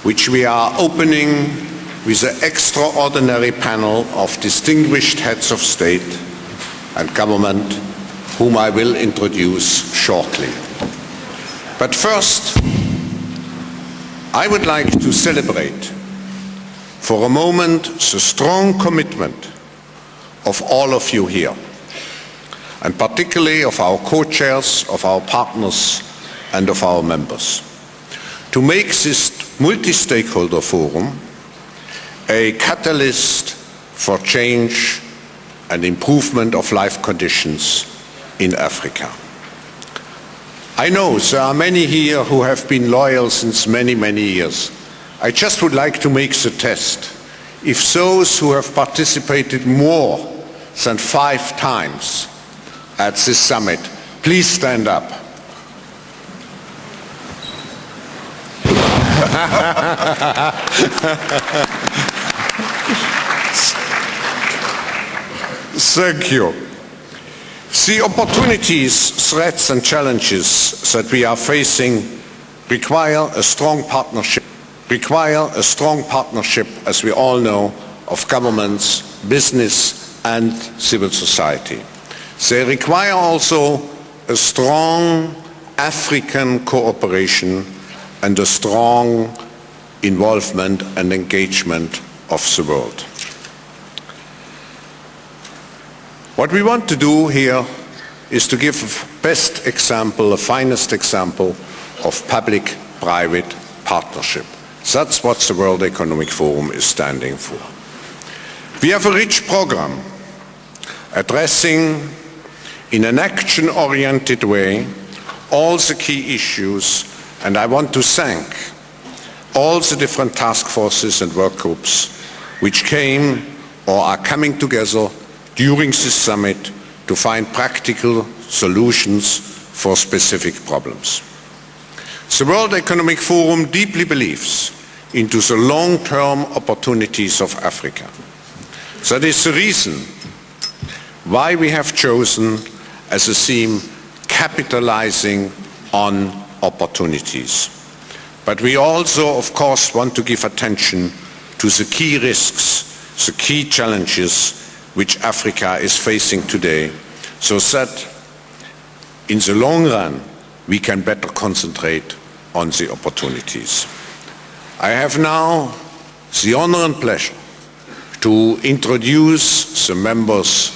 which we are opening with an extraordinary panel of distinguished heads of state and government, whom I will introduce shortly. But first, I would like to celebrate for a moment the strong commitment of all of you here, and particularly of our co-chairs, of our partners, and of our members, to make this multi-stakeholder forum a catalyst for change and improvement of life conditions in Africa. I know there are many here who have been loyal since many, many years. I just would like to make the test. If those who have participated more than 5 times at this summit, please stand up. Thank you. The opportunities, threats and challenges that we are facing require a strong partnership, as we all know, of governments, business and civil society. They require also a strong African cooperation and a strong involvement and engagement of the world. What we want to do here is to give a best example, a finest example of public-private partnership. That's what the World Economic Forum is standing for. We have a rich program addressing in an action-oriented way all the key issues, and I want to thank all the different task forces and work groups which came or are coming together during this summit to find practical solutions for specific problems. The World Economic Forum deeply believes into the long-term opportunities of Africa. That is the reason why we have chosen as a theme capitalizing on opportunities. But we also, of course, want to give attention to the key risks, the key challenges which Africa is facing today, so that in the long run we can better concentrate on the opportunities. I have now the honor and pleasure to introduce the members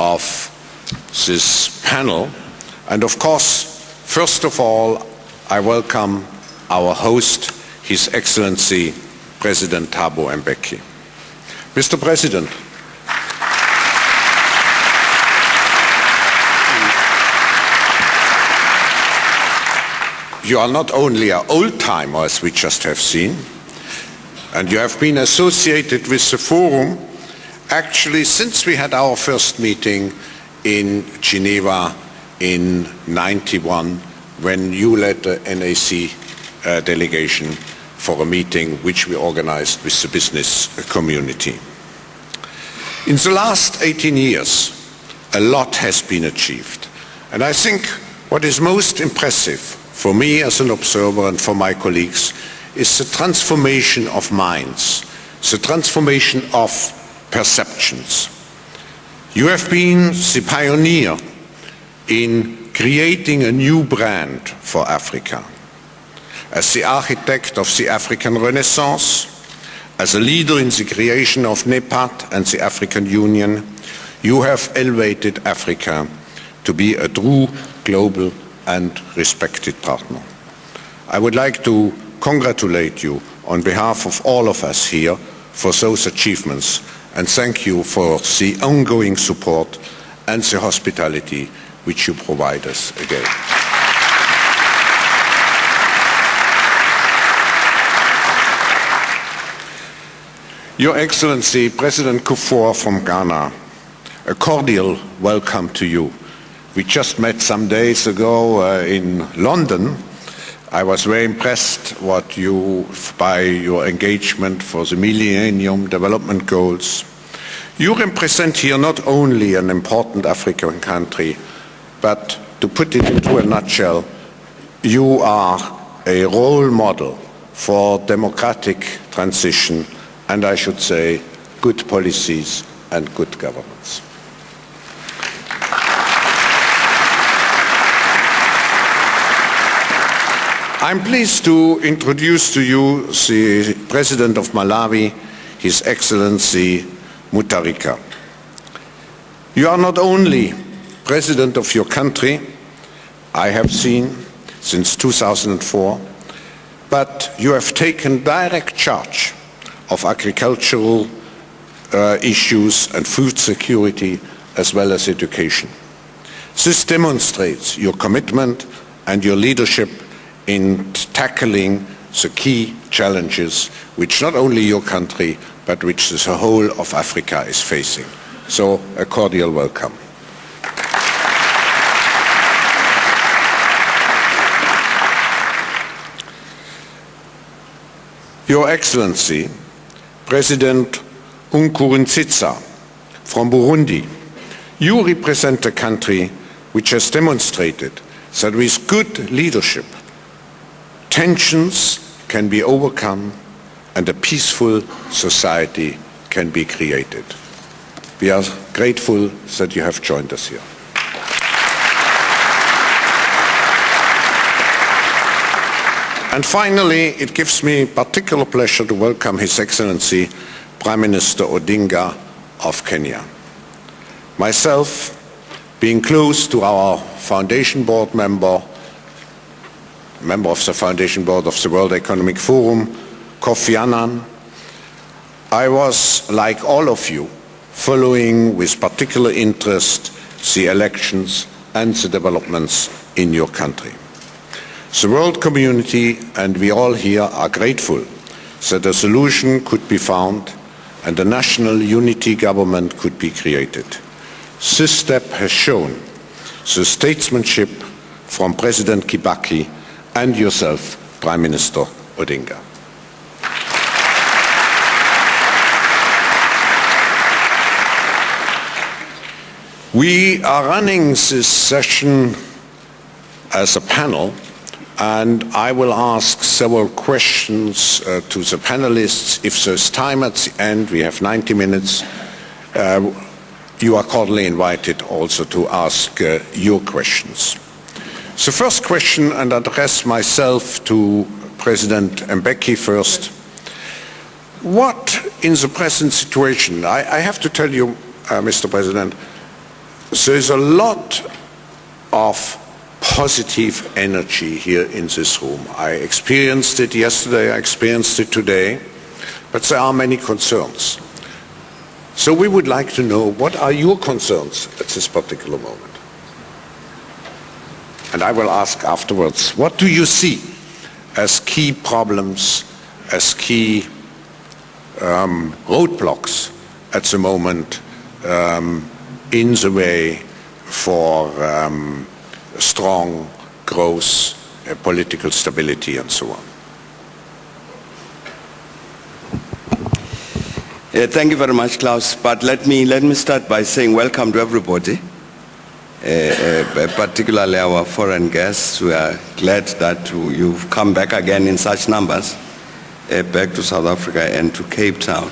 of this panel, and of course, first of all, I welcome our host, His Excellency President Thabo Mbeki. Mr. President, you are not only an old-timer, as we just have seen, and you have been associated with the forum actually since we had our first meeting in Geneva in '91, when you led the NAC delegation for a meeting which we organized with the business community. In the last 18 years, a lot has been achieved. And I think what is most impressive for me as an observer and for my colleagues is the transformation of minds, the transformation of perceptions. You have been the pioneer in creating a new brand for Africa. As the architect of the African Renaissance, as a leader in the creation of NEPAD and the African Union, you have elevated Africa to be a true global and respected partner. I would like to congratulate you on behalf of all of us here for those achievements, and thank you for the ongoing support and the hospitality which you provide us again. Your Excellency, President Kufuor from Ghana, a cordial welcome to you. We just met some days ago in London. I was very impressed by your engagement for the Millennium Development Goals. You represent here not only an important African country, but to put it into a nutshell, you are a role model for democratic transition, and I should say, good policies and good governance. I'm pleased to introduce to you the President of Malawi, His Excellency Mutharika. You are not only President of your country, I have seen since 2004, but you have taken direct charge of agricultural issues and food security as well as education. This demonstrates your commitment and your leadership in tackling the key challenges which not only your country but which the whole of Africa is facing. So a cordial welcome. Your Excellency, President Nkurunziza from Burundi, you represent a country which has demonstrated that with good leadership, tensions can be overcome and a peaceful society can be created. We are grateful that you have joined us here. And finally, it gives me particular pleasure to welcome His Excellency Prime Minister Odinga of Kenya. Myself, being close to our foundation board member of the foundation board of the World Economic Forum, Kofi Annan, I was, like all of you, following with particular interest the elections and the developments in your country. The world community and we all here are grateful that a solution could be found and a national unity government could be created. This step has shown the statesmanship from President Kibaki and yourself, Prime Minister Odinga. We are running this session as a panel, and I will ask several questions to the panelists. If there's time at the end, we have 90 minutes, you are cordially invited also to ask your questions. The first question, and I address myself to President Mbeki first. What in the present situation, I have to tell you, Mr. President, there is a lot of positive energy here in this room. I experienced it yesterday, I experienced it today, but there are many concerns. So we would like to know, what are your concerns at this particular moment? And I will ask afterwards, what do you see as key problems, as key roadblocks at the moment in the way for strong growth, political stability, and so on? Thank you very much, Klaus. But let me start by saying welcome to everybody, particularly our foreign guests. We are glad that you've come back again in such numbers, back to South Africa and to Cape Town.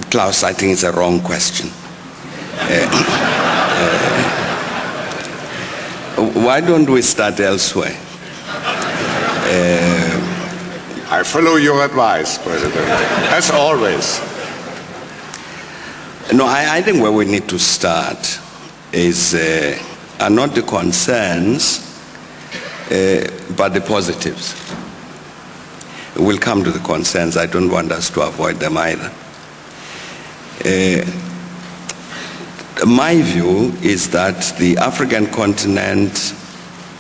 Klaus, I think it's a wrong question. Why don't we start elsewhere? I follow your advice, President, as always. No, I think where we need to start is are not the concerns, but the positives. We'll come to the concerns. I don't want us to avoid them either. My view is that the African continent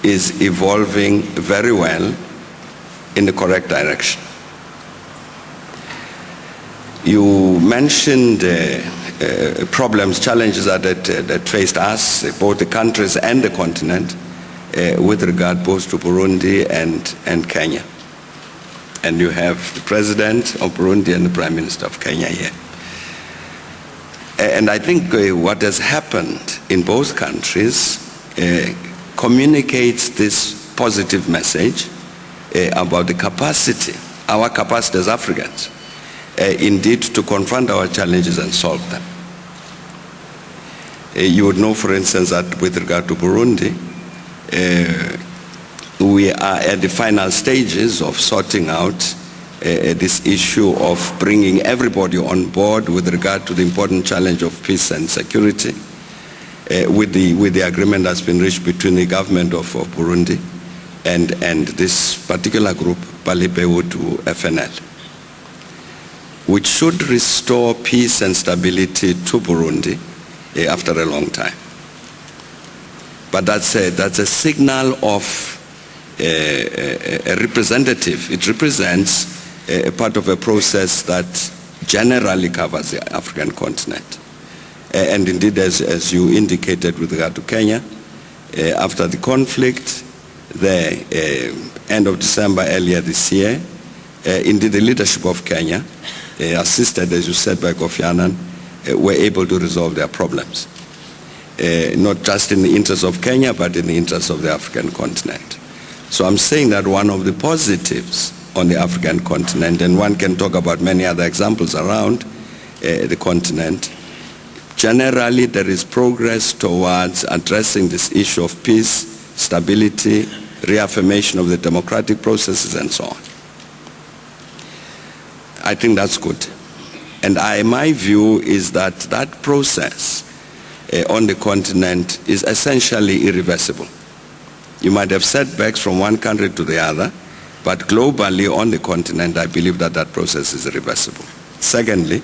is evolving very well in the correct direction. You mentioned problems, challenges that faced us, both the countries and the continent, with regard both to Burundi and Kenya. And you have the President of Burundi and the Prime Minister of Kenya here. And I think what has happened in both countries communicates this positive message about the capacity, our capacity as Africans, indeed to confront our challenges and solve them. You would know, for instance, that with regard to Burundi, we are at the final stages of sorting out this issue of bringing everybody on board with regard to the important challenge of peace and security with the agreement that's been reached between the government of Burundi and this particular group, Palipeutu FNL, which should restore peace and stability to Burundi after a long time. But that's a signal of a representative. It represents a part of a process that generally covers the African continent. And indeed, as you indicated with regard to Kenya, after the conflict, the end of December earlier this year, indeed the leadership of Kenya, assisted, as you said, by Kofi Annan, were able to resolve their problems. Not just in the interest of Kenya, but in the interest of the African continent. So I'm saying that one of the positives on the African continent, and one can talk about many other examples around the continent, generally there is progress towards addressing this issue of peace, stability, reaffirmation of the democratic processes, and so on. I think that's good. And my view is that that process on the continent is essentially irreversible. You might have setbacks from one country to the other, but globally on the continent, I believe that that process is irreversible. Secondly,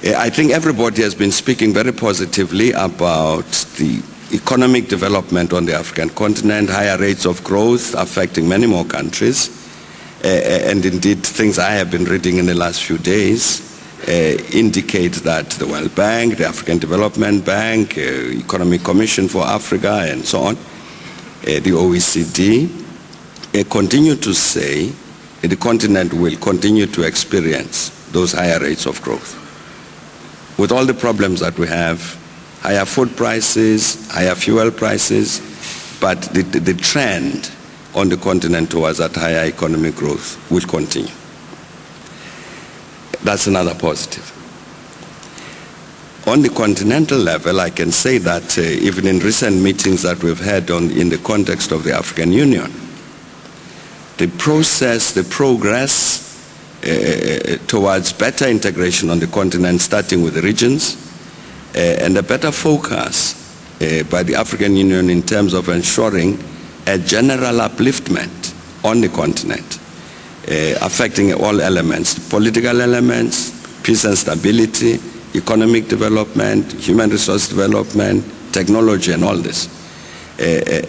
I think everybody has been speaking very positively about the economic development on the African continent, higher rates of growth affecting many more countries, and indeed things I have been reading in the last few days indicate that the World Bank, the African Development Bank, Economic Commission for Africa, and so on, the OECD, continue to say the continent will continue to experience those higher rates of growth. With all the problems that we have, higher food prices, higher fuel prices, but the trend on the continent towards that higher economic growth will continue. That's another positive. On the continental level, I can say that even in recent meetings that we've had in the context of the African Union, the process, the progress towards better integration on the continent, starting with the regions, and a better focus by the African Union in terms of ensuring a general upliftment on the continent, affecting all elements, political elements, peace and stability, economic development, human resource development, technology, and all this.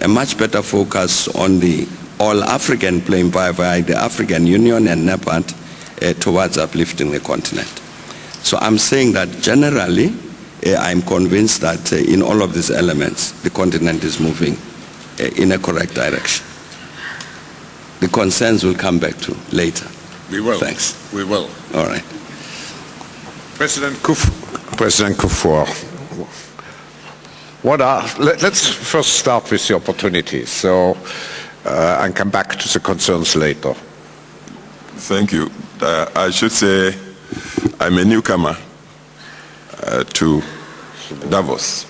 A much better focus on the all-African plane by the African Union and NEPAD towards uplifting the continent. So I'm saying that generally, I'm convinced that in all of these elements, the continent is moving in a correct direction. The concerns we'll come back to later. We will. Thanks. We will. All right. President Kufuor, let's first start with the opportunities, and come back to the concerns later. Thank you. I should say I'm a newcomer to Davos,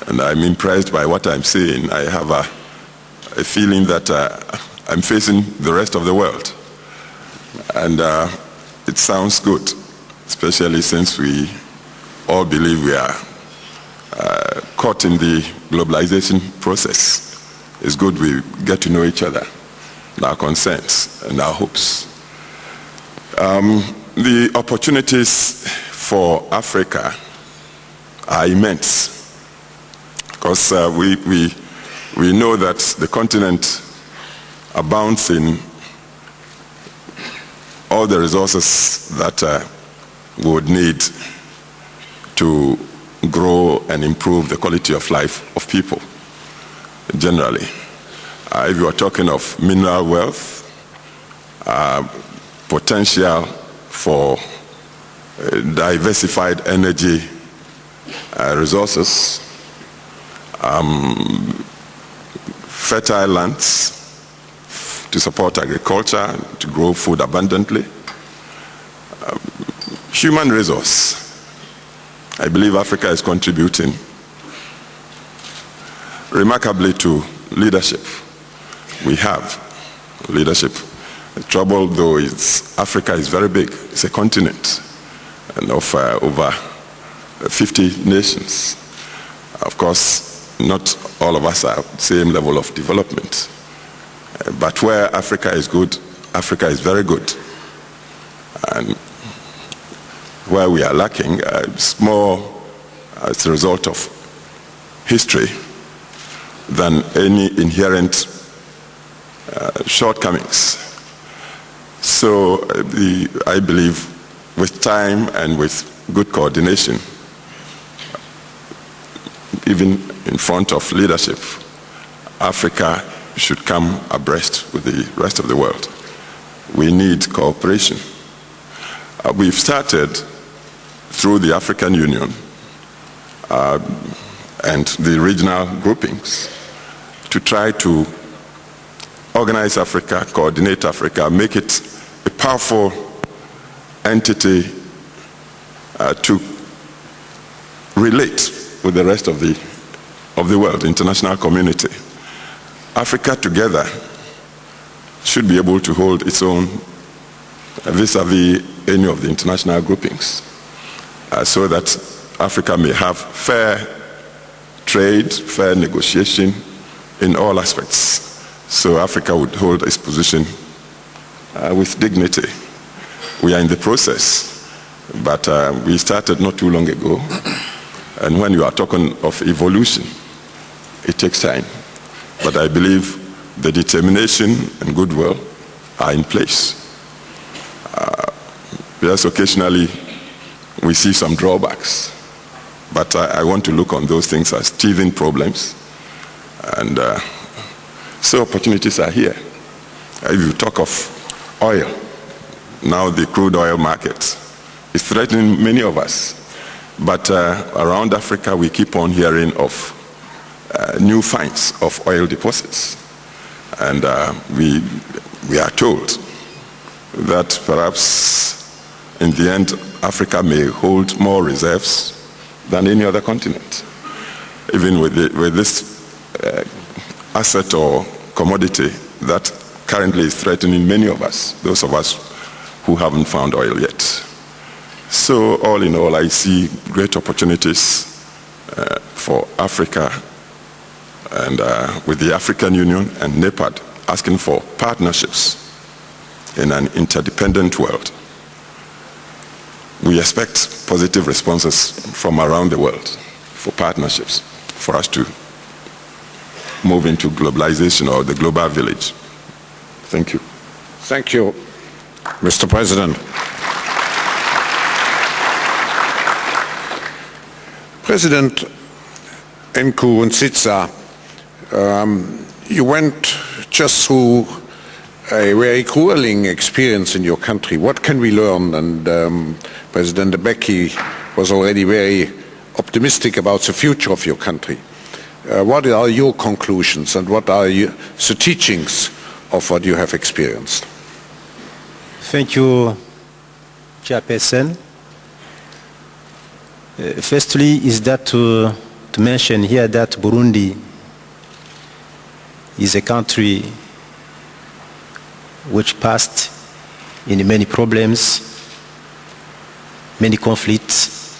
and I'm impressed by what I'm seeing. I have a feeling that I'm facing the rest of the world, and it sounds good, especially since we all believe we are caught in the globalization process. It's good we get to know each other, and our concerns and our hopes. The opportunities for Africa are immense, because we know that the continent abounds in all the resources that we would need to grow and improve the quality of life of people generally. If you are talking of mineral wealth, potential for diversified energy resources, fertile lands to support agriculture, to grow food abundantly, human resource. I believe Africa is contributing remarkably to leadership. We have leadership. The trouble, though, is Africa is very big. It's a continent and of over 50 nations. Of course, not all of us are the same level of development. But where Africa is good, Africa is very good. And where we are lacking, it's more as a result of history than any inherent shortcomings. So I believe with time and with good coordination, even in front of leadership, Africa should come abreast with the rest of the world. We need cooperation. We've started through the African Union and the regional groupings to try to organize Africa, coordinate Africa, make it a powerful entity to relate with the rest of the world, the international community. Africa together should be able to hold its own vis-a-vis any of the international groupings, so that Africa may have fair trade, fair negotiation in all aspects. So Africa would hold its position with dignity. We are in the process, but we started not too long ago. And when you are talking of evolution, it takes time. But I believe the determination and goodwill are in place. Yes, occasionally we see some drawbacks, but I want to look on those things as teething problems. And so opportunities are here. If you talk of oil, now the crude oil market is threatening many of us. But around Africa, we keep on hearing of new finds of oil deposits. And we are told that perhaps in the end, Africa may hold more reserves than any other continent, even with this asset or commodity that currently is threatening many of us, those of us who haven't found oil yet. So all in all, I see great opportunities for Africa, and with the African Union and NEPAD asking for partnerships in an interdependent world. We expect positive responses from around the world for partnerships, for us to move into globalization or the global village. Thank you. Thank you, Mr. President. President Nkurunziza, you went just through a very grueling experience in your country. What can we learn? And President Mbeki was already very optimistic about the future of your country. What are your conclusions and what are the teachings of what you have experienced? Thank you, Chairperson. Firstly, is that to mention here that Burundi is a country which passed in many problems, many conflicts,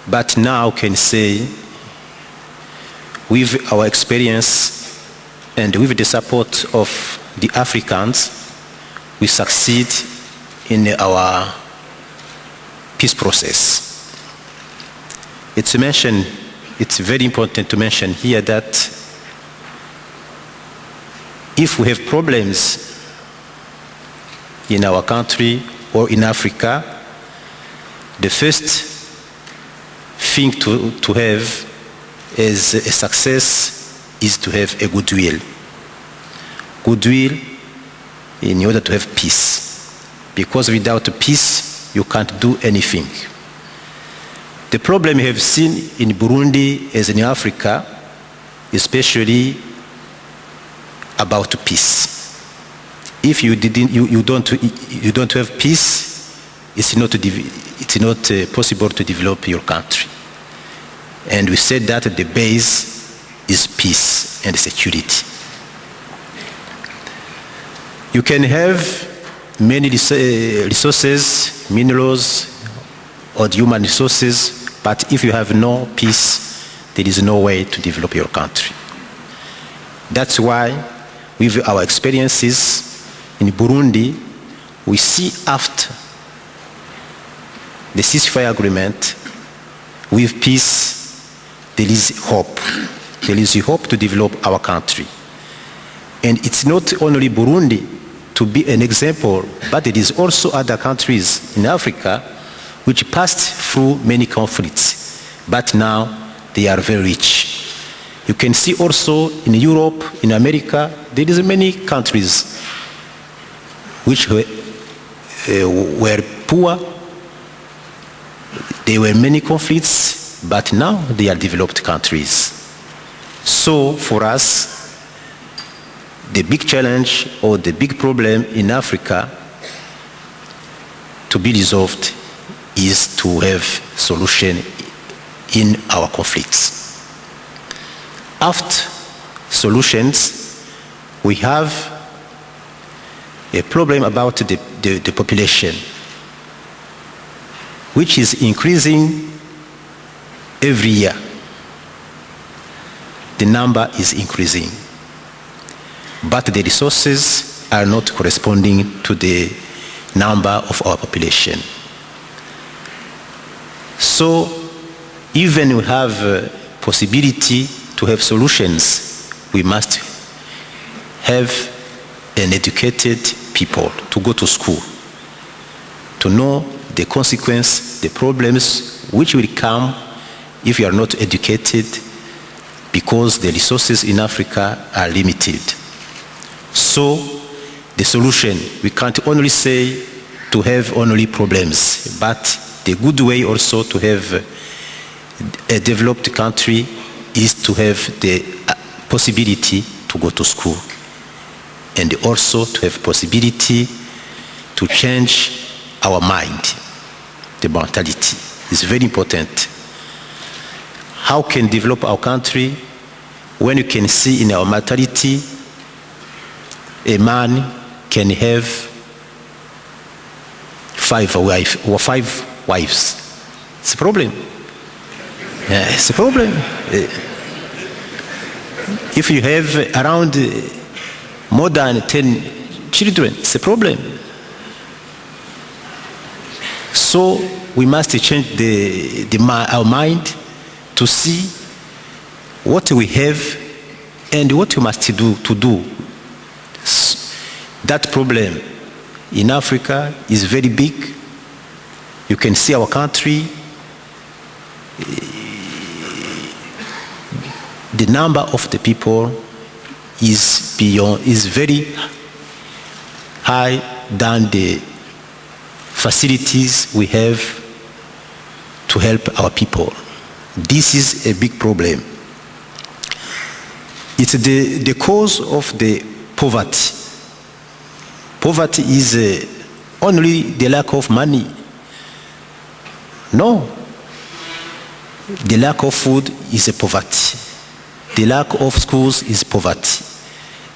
but now can say with our experience and with the support of the Africans, we succeed in our peace process. It's very important to mention here that if we have problems in our country or in Africa, the first thing to have as a success is to have a goodwill. Goodwill in order to have peace. Because without peace, you can't do anything. The problem we have seen in Burundi as in Africa, especially about peace. If you don't have peace, it's not possible to develop your country. And we said that the base is peace and security. You can have many resources, minerals, or human resources, but if you have no peace, there is no way to develop your country. That's why, with our experiences in Burundi, we see after the ceasefire agreement, with peace, there is hope. There is hope to develop our country. And it's not only Burundi to be an example, but there is also other countries in Africa which passed through many conflicts, but now they are very rich. You can see also in Europe, in America, there is many countries which were poor. There were many conflicts, but now they are developed countries. So for us, the big challenge or the big problem in Africa to be resolved is to have solution in our conflicts. After solutions, we have a problem about the population, which is increasing every year. The number is increasing, but the resources are not corresponding to the number of our population. So even we have a possibility to have solutions, we must have an educated people to go to school, to know the consequence, the problems which will come if you are not educated, because the resources in Africa are limited. So the solution, we can't only say to have only problems, but the good way also to have a developed country is to have the possibility to go to school, and also to have possibility to change our mind. The mentality is very important. How can develop our country when you can see in our mentality a man can have 5 wives? It's a problem. Yeah, it's a problem. If you have around more than 10 children, it's a problem. So we must change our mind to see what we have and what we must do to do. That problem in Africa is very big. You can see our country, the number of the people is very high than the facilities we have to help our people. This is a big problem. It's the cause of the poverty. Poverty is only the lack of money. No. The lack of food is a poverty. The lack of schools is poverty.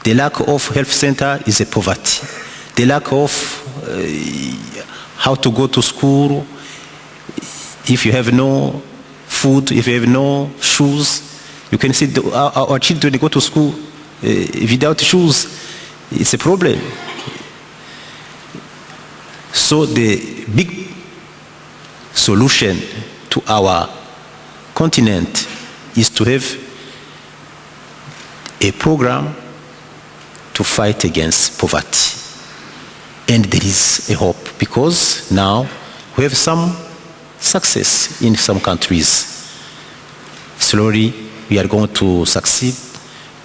The lack of health center is a poverty. The lack of how to go to school, if you have no food, if you have no shoes, you can see our children go to school without shoes. It's a problem. So the big solution to our continent is to have a program to fight against poverty. And there is a hope, because now we have some success in some countries. Slowly we are going to succeed,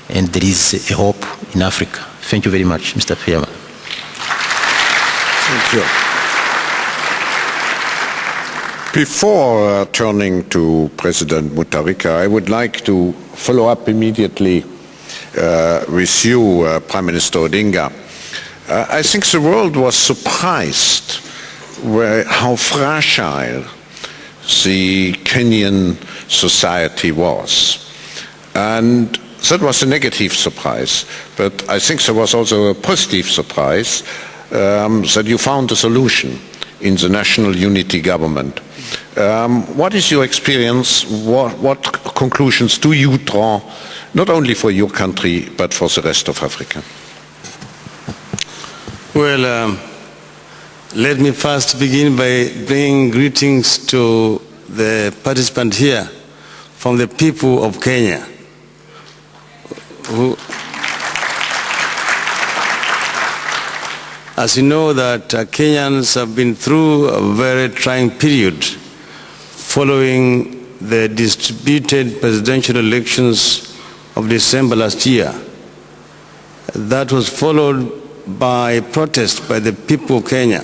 and there is a hope in Africa. Thank you very much, Mr. Pierre. Thank you. Before turning to President Mutharika, I would like to follow up immediately with you, Prime Minister Odinga. I think the world was surprised how fragile the Kenyan society was. And that was a negative surprise, but I think there was also a positive surprise that you found a solution in the national unity government. What is your experience? What conclusions do you draw, not only for your country, but for the rest of Africa? Well, let me first begin by bringing greetings to the participant here from the people of Kenya, who, as you know, that Kenyans have been through a very trying period following the distributed presidential elections of December last year. That was followed by protest by the people of Kenya,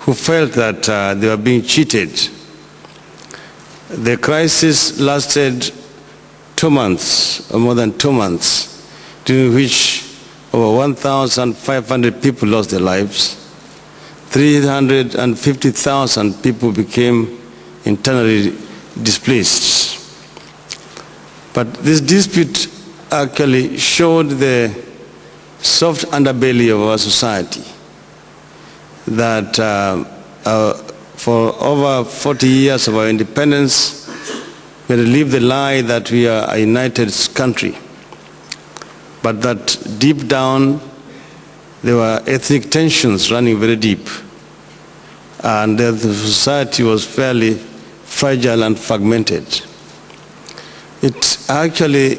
who felt that they were being cheated. The crisis lasted 2 months, or more than 2 months, during which over 1,500 people lost their lives. 350,000 people became internally displaced. But this dispute actually showed the soft underbelly of our society, that for over 40 years of our independence, we had lived the lie that we are a united country, but that deep down there were ethnic tensions running very deep, and the society was fairly fragile and fragmented. It actually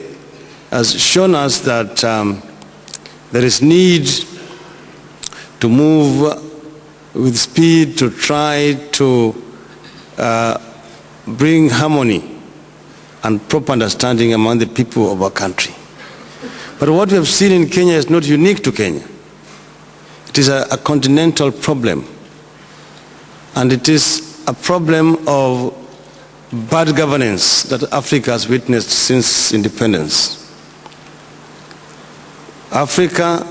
has shown us that there is need to move with speed to try to bring harmony and proper understanding among the people of our country. But what we have seen in Kenya is not unique to Kenya. It is a continental problem, and it is a problem of bad governance that Africa has witnessed since independence. Africa,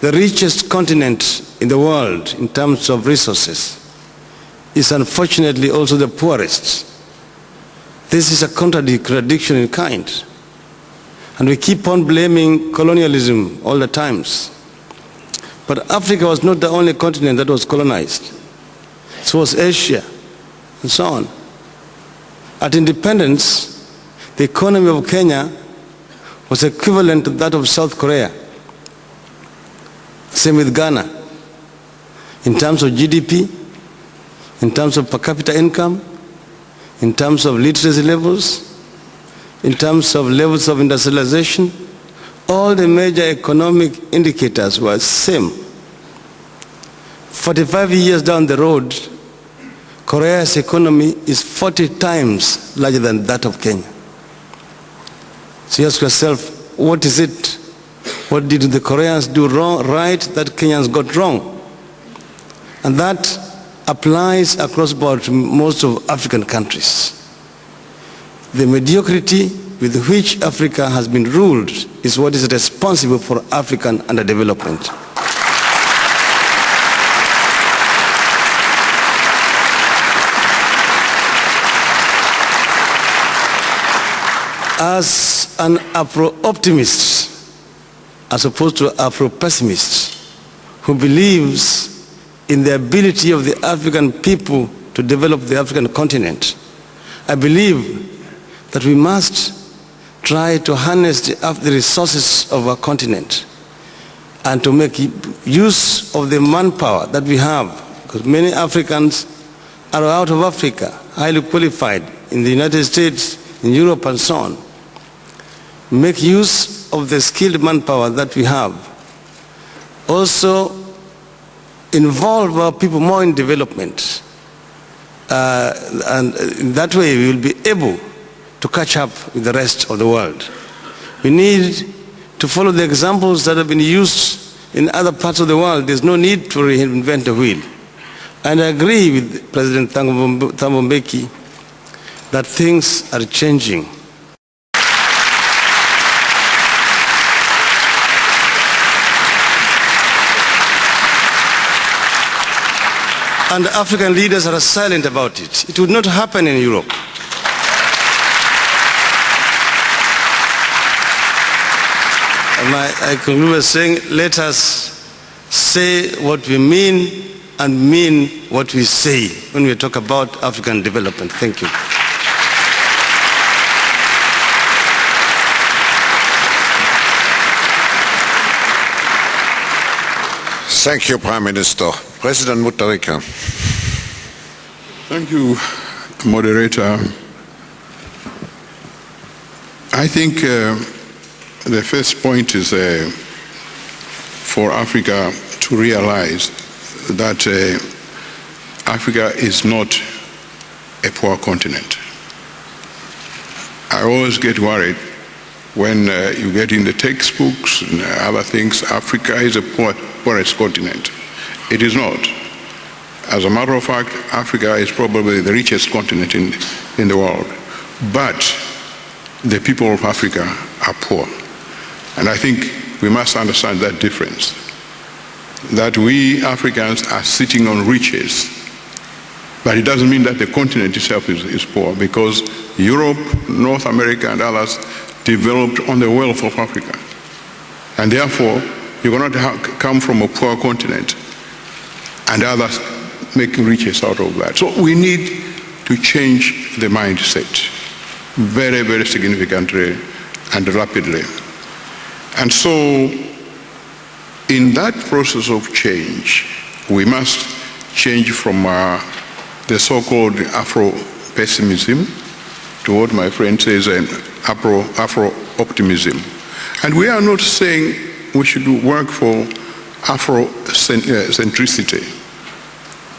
the richest continent in the world in terms of resources, is unfortunately also the poorest. This is a contradiction in kind. And we keep on blaming colonialism all the times. But Africa was not the only continent that was colonized. So was Asia, and so on. At independence, the economy of Kenya was equivalent to that of South Korea. Same with Ghana. In terms of GDP, in terms of per capita income, in terms of literacy levels, in terms of levels of industrialization, all the major economic indicators were the same. 45 years down the road, Korea's economy is 40 times larger than that of Kenya. So you ask yourself, what is it? What did the Koreans do wrong, right, that Kenyans got wrong? And that applies across board to most of African countries. The mediocrity with which Africa has been ruled is what is responsible for African underdevelopment. As an Afro-optimist, as opposed to Afro-pessimist, who believes in the ability of the African people to develop the African continent, I believe that we must try to harness the resources of our continent and to make use of the manpower that we have, because many Africans are out of Africa, highly qualified in the United States, in Europe, and so on. Make use of the skilled manpower that we have. Also, involve our people more in development. And in that way, we will be able to catch up with the rest of the world. We need to follow the examples that have been used in other parts of the world. There's no need to reinvent the wheel. And I agree with President Thabo Mbeki that things are changing. And African leaders are silent about it. It would not happen in Europe. And I conclude by saying, let us say what we mean and mean what we say when we talk about African development. Thank you. Thank you, Prime Minister. President Mutharika. Thank you, moderator. I think the first point is for Africa to realize that Africa is not a poor continent. I always get worried when you get in the textbooks and other things, Africa is a poorest continent. It is not. As a matter of fact, Africa is probably the richest continent in the world. But the people of Africa are poor. And I think we must understand that difference. That we Africans are sitting on riches. But it doesn't mean that the continent itself is poor, because Europe, North America, and others developed on the wealth of Africa. And therefore, you cannot come from a poor continent and others making riches out of that. So we need to change the mindset very, very significantly and rapidly. And so in that process of change, we must change from the so-called Afro-pessimism to what my friend says an Afro-optimism. And we are not saying we should work for Afro-centricity,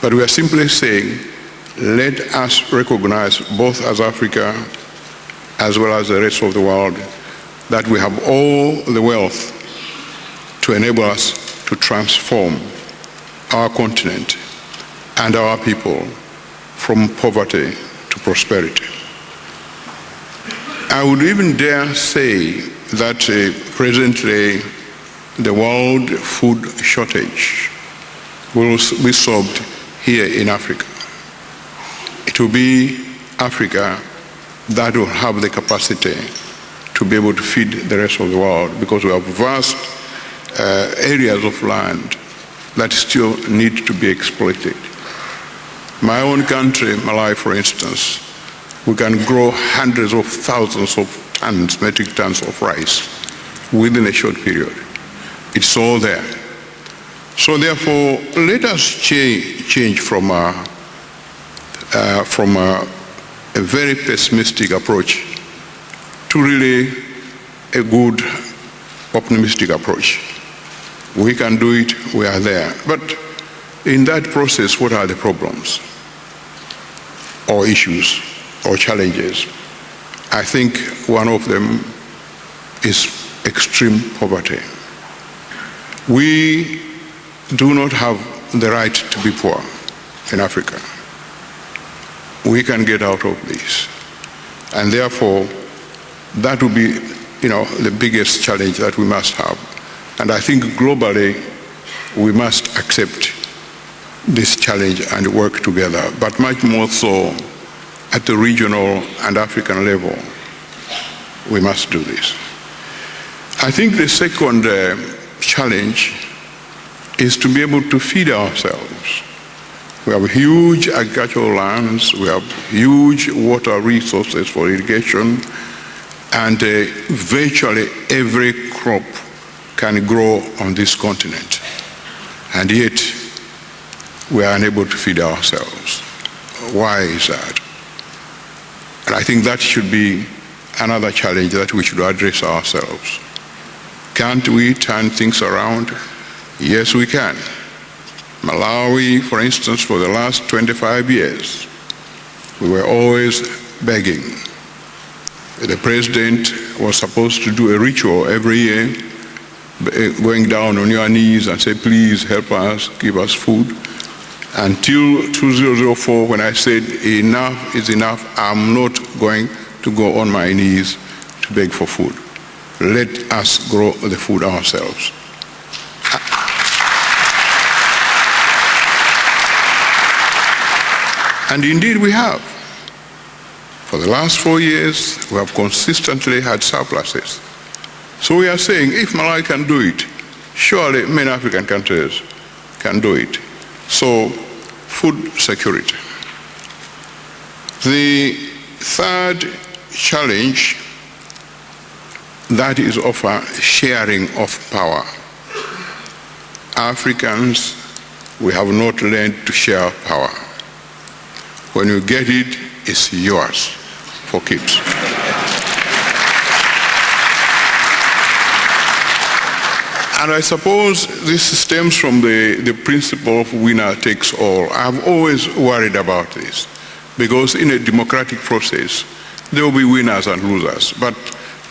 but we are simply saying, let us recognize, both as Africa as well as the rest of the world, that we have all the wealth to enable us to transform our continent and our people from poverty to prosperity. I would even dare say that presently the world food shortage will be solved here in Africa. It will be Africa that will have the capacity to be able to feed the rest of the world, because we have vast areas of land that still need to be exploited. My own country, Malawi, for instance, we can grow hundreds of thousands of tons, metric tons of rice within a short period. It's all there. So therefore, let us change from a very pessimistic approach to really a good optimistic approach. We can do it, we are there. But in that process, what are the problems or issues or challenges? I think one of them is extreme poverty. We do not have the right to be poor in Africa. We can get out of this. And therefore, that will be, the biggest challenge that we must have. And I think globally, we must accept this challenge and work together, but much more so at the regional and African level. We must do this. I think the second challenge is to be able to feed ourselves. We have huge agricultural lands, we have huge water resources for irrigation, and virtually every crop can grow on this continent. And yet, we are unable to feed ourselves. Why is that? And I think that should be another challenge that we should address ourselves. Can't we turn things around? Yes, we can. Malawi, for instance, for the last 25 years, we were always begging. The president was supposed to do a ritual every year, going down on your knees and say, please help us, give us food. Until 2004, when I said enough is enough, I'm not going to go on my knees to beg for food. Let us grow the food ourselves. And indeed we have. For the last 4 years, we have consistently had surpluses. So we are saying, if Malawi can do it, surely many African countries can do it. So, food security. The third challenge, that is of a sharing of power. Africans, we have not learned to share power. When you get it, it's yours for keeps. And I suppose this stems from the principle of winner takes all. I've always worried about this, because in a democratic process, there will be winners and losers. But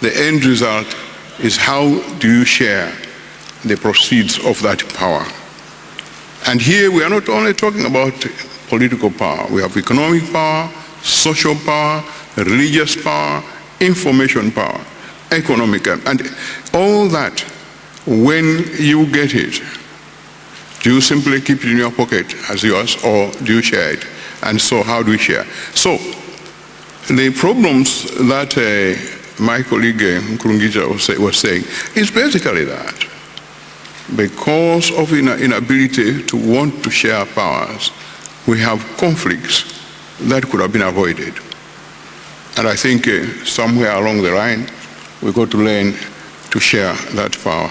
the end result is, how do you share the proceeds of that power? And here we are not only talking about political power. We have economic power, social power, religious power, information power, economic, and all that. When you get it, do you simply keep it in your pocket as yours, or do you share it? And so how do we share? So the problems that my colleague Nkurunziza was saying is basically that. Because of inability to want to share powers, we have conflicts that could have been avoided. And I think somewhere along the line, we got to learn to share that power.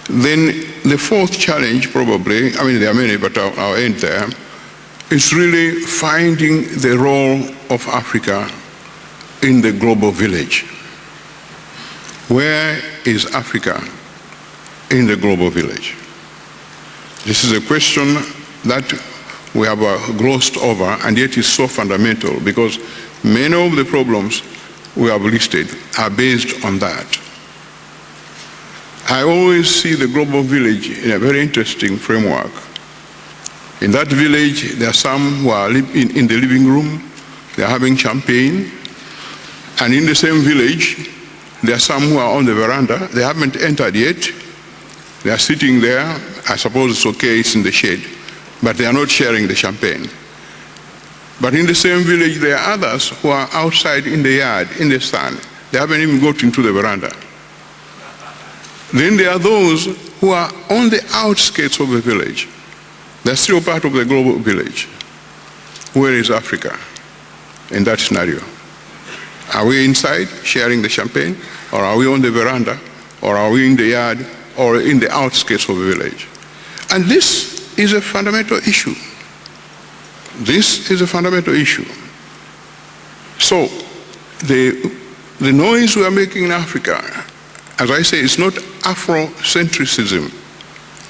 Then the fourth challenge, probably, I mean there are many, but I'll end there, is really finding the role of Africa in the global village. Where is Africa in the global village? This is a question that we have glossed over, and yet is so fundamental, because many of the problems we have listed are based on that. I always see the global village in a very interesting framework. In that village, there are some who are in the living room, they are having champagne, and in the same village, there are some who are on the veranda, they haven't entered yet, they are sitting there. I suppose it's okay, it's in the shade, but they are not sharing the champagne. But in the same village, there are others who are outside in the yard, in the sun. They haven't even got into the veranda. Then there are those who are on the outskirts of the village. They're still part of the global village. Where is Africa in that scenario? Are we inside sharing the champagne? Or are we on the veranda? Or are we in the yard? Or in the outskirts of the village? And this is a fundamental issue. This is a fundamental issue. So, the noise we are making in Africa, as I say, it's not Afrocentrism.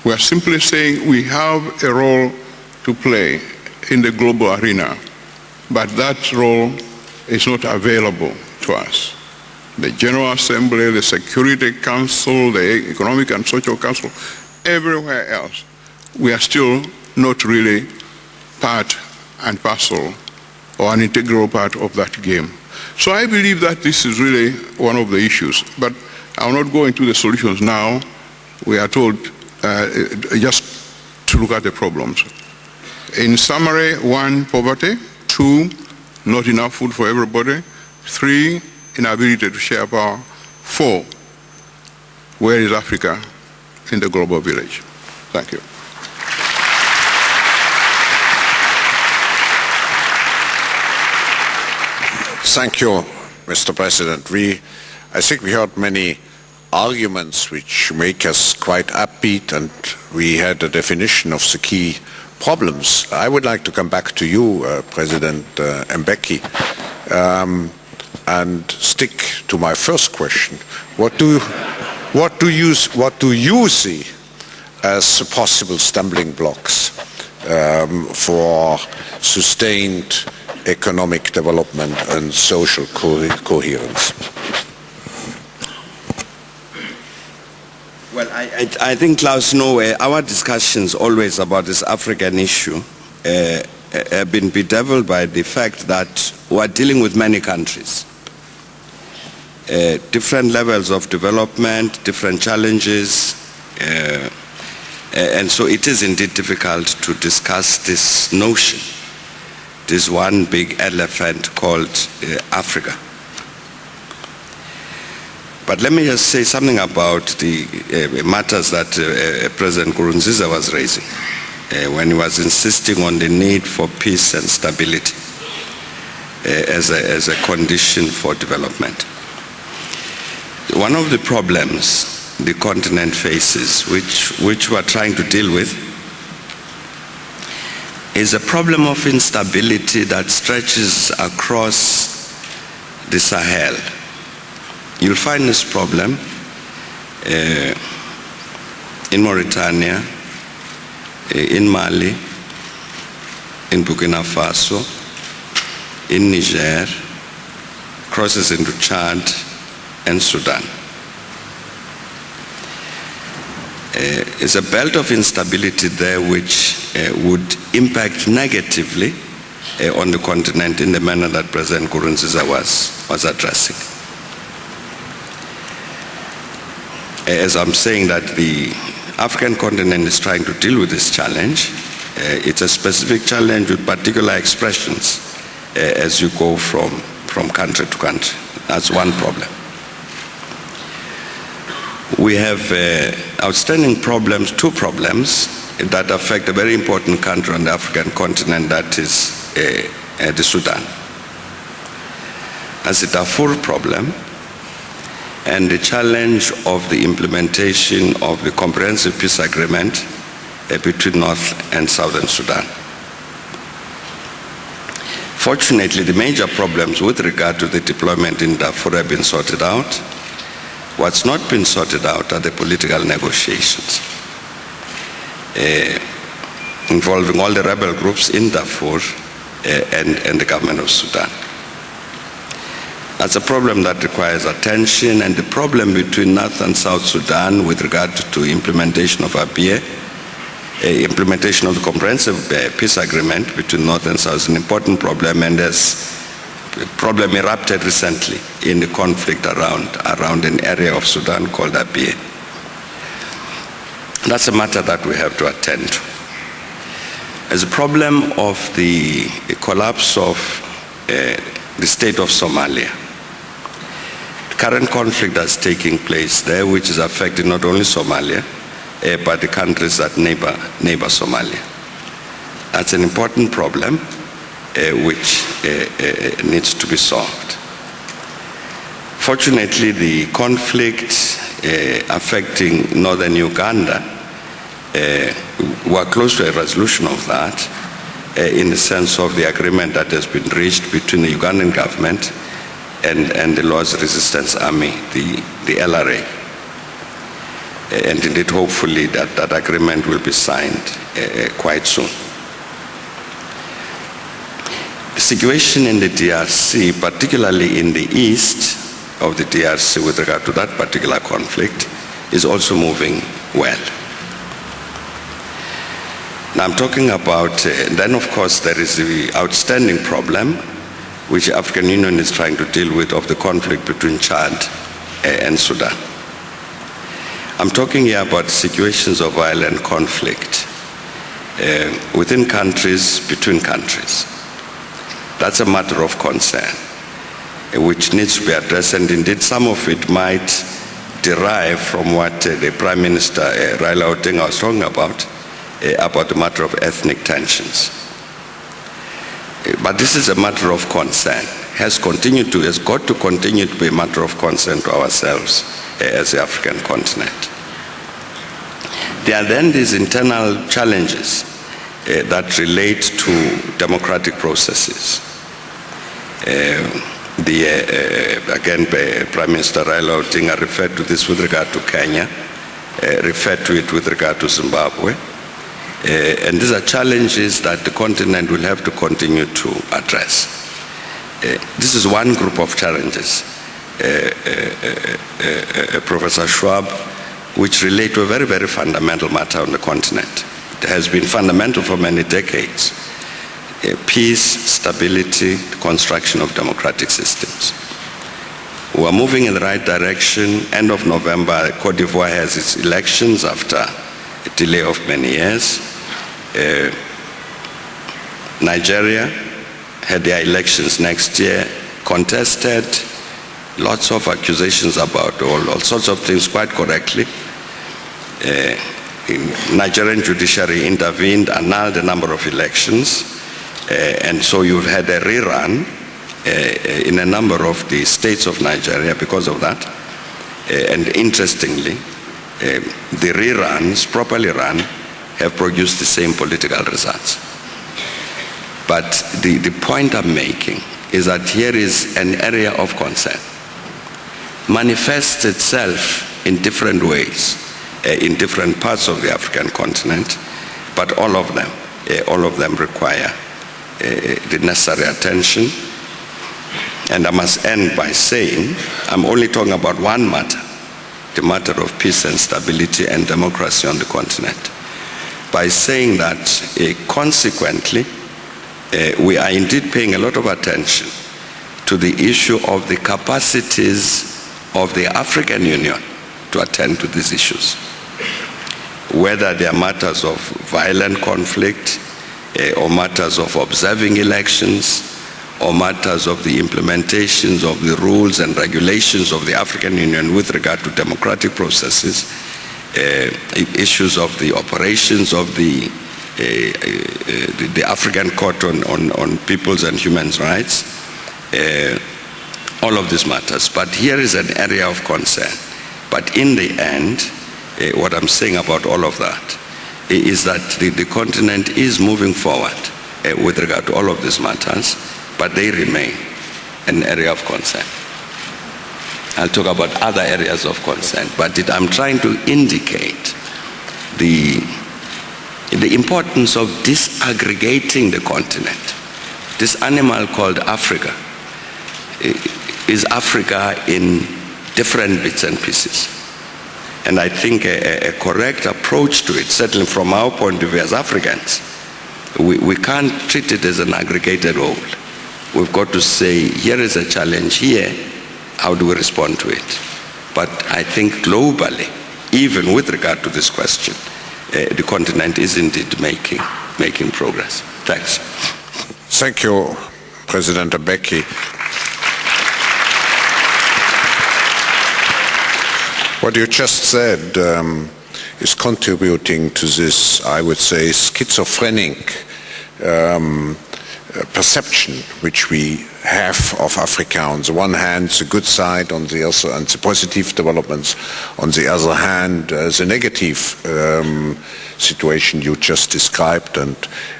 We are simply saying we have a role to play in the global arena, but that role is not available to us. The General Assembly, the Security Council, the Economic and Social Council, everywhere else, we are still not really part and parcel or an integral part of that game. So I believe that this is really one of the issues, but I will not go into the solutions now. We are told just to look at the problems. In summary, 1, poverty; 2, not enough food for everybody; 3, inability to share power; 4, where is Africa in the global village? Thank you. Thank you, Mr. President. I think we heard many arguments which make us quite upbeat, and we had a definition of the key problems. I would like to come back to you, President Mbeki, and stick to my first question. What do you see as possible stumbling blocks for sustained economic development and social coherence? Well, Well, I think, Klaus, our discussions always about this African issue have been bedeviled by the fact that we are dealing with many countries. Different levels of development, different challenges, and so it is indeed difficult to discuss this notion, this one big elephant called Africa. But let me just say something about the matters that President Nkurunziza was raising when he was insisting on the need for peace and stability as a condition for development. One of the problems the continent faces, which we are trying to deal with, is a problem of instability that stretches across the Sahel. You'll find this problem in Mauritania, in Mali, in Burkina Faso, in Niger, crosses into Chad and Sudan. It's a belt of instability there which would impact negatively on the continent in the manner that President Nkurunziza was addressing. As I'm saying that the African continent is trying to deal with this challenge, it's a specific challenge with particular expressions as you go from country to country. That's one problem. We have outstanding problems, two problems that affect a very important country on the African continent, that is the Sudan. That's the Darfur problem, and the challenge of the implementation of the comprehensive peace agreement between North and Southern Sudan. Fortunately, the major problems with regard to the deployment in Darfur have been sorted out. What's not been sorted out are the political negotiations involving all the rebel groups in Darfur and the government of Sudan. That's a problem that requires attention, and the problem between North and South Sudan with regard to implementation of APA, implementation of the comprehensive peace agreement between North and South is an important problem, and there's a problem erupted recently in the conflict around an area of Sudan called APA. That's a matter that we have to attend to. There's a problem of the collapse of the state of Somalia. The current conflict that's taking place there, which is affecting not only Somalia, but the countries that neighbor Somalia. That's an important problem which needs to be solved. Fortunately, the conflict affecting northern Uganda, we're close to a resolution of that in the sense of the agreement that has been reached between the Ugandan government and the Lord's Resistance Army, the LRA. And indeed, hopefully, that agreement will be signed quite soon. The situation in the DRC, particularly in the east of the DRC with regard to that particular conflict, is also moving well. Now I'm talking about, then of course there is the outstanding problem which the African Union is trying to deal with of the conflict between Chad and Sudan. I'm talking here about situations of violent conflict within countries, between countries. That's a matter of concern which needs to be addressed, and indeed some of it might derive from what the Prime Minister Raila Odinga was talking about the matter of ethnic tensions. But this is a matter of concern, has got to continue to be a matter of concern to ourselves as the African continent. There are then these internal challenges that relate to democratic processes. Again, Prime Minister Raila Odinga referred to this with regard to Kenya, referred to it with regard to Zimbabwe. And these are challenges that the continent will have to continue to address. This is one group of challenges. Professor Schwab which relate to a very, very fundamental matter on the continent. It has been fundamental for many decades. Peace, stability, construction of democratic systems. We are moving in the right direction. End of November, Cote d'Ivoire has its elections after a delay of many years. Nigeria had their elections next year, contested, lots of accusations about all sorts of things, quite correctly. Nigerian judiciary intervened, annulled a number of elections, and so you've had a rerun in a number of the states of Nigeria because of that. And interestingly, the reruns, properly run, have produced the same political results. But the point I'm making is that here is an area of concern. Manifests itself in different ways, in different parts of the African continent, but all of them require the necessary attention. And I must end by saying, I'm only talking about one matter, the matter of peace and stability and democracy on the continent, by saying that consequently, we are indeed paying a lot of attention to the issue of the capacities of the African Union to attend to these issues. Whether they are matters of violent conflict, or matters of observing elections, or matters of the implementations of the rules and regulations of the African Union with regard to democratic processes, issues of the operations of the African Court on Peoples and Human Rights, all of these matters. But here is an area of concern. But in the end, what I'm saying about all of that is that the continent is moving forward with regard to all of these matters, but they remain an area of concern. I'll talk about other areas of concern, but I'm trying to indicate the importance of disaggregating the continent. This animal called Africa is Africa in different bits and pieces. And I think a correct approach to it, certainly from our point of view as Africans, we can't treat it as an aggregated whole. We've got to say, here is a challenge here, how do we respond to it? But I think globally, even with regard to this question, the continent is indeed making progress. Thanks. Thank you, President Mbeki. What you just said is contributing to this, I would say, schizophrenic perception which we have of Africa. On the one hand, the good side, on the other, and the positive developments. On the other hand, the negative situation you just described, and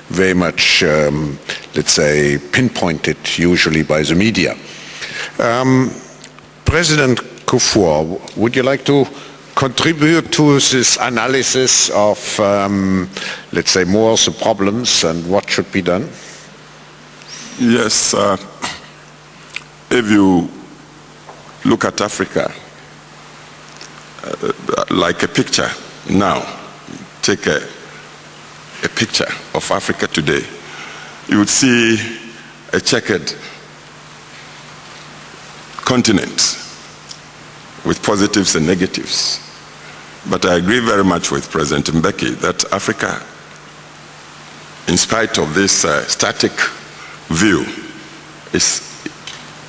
very much, let's say, pinpointed usually by the media. President Kufuor, would you like to contribute to this analysis of, let's say, more the problems and what should be done? Yes, if you look at Africa like a picture now, take a picture of Africa today, you would see a checkered continent with positives and negatives. But I agree very much with President Mbeki that Africa, in spite of this static view, is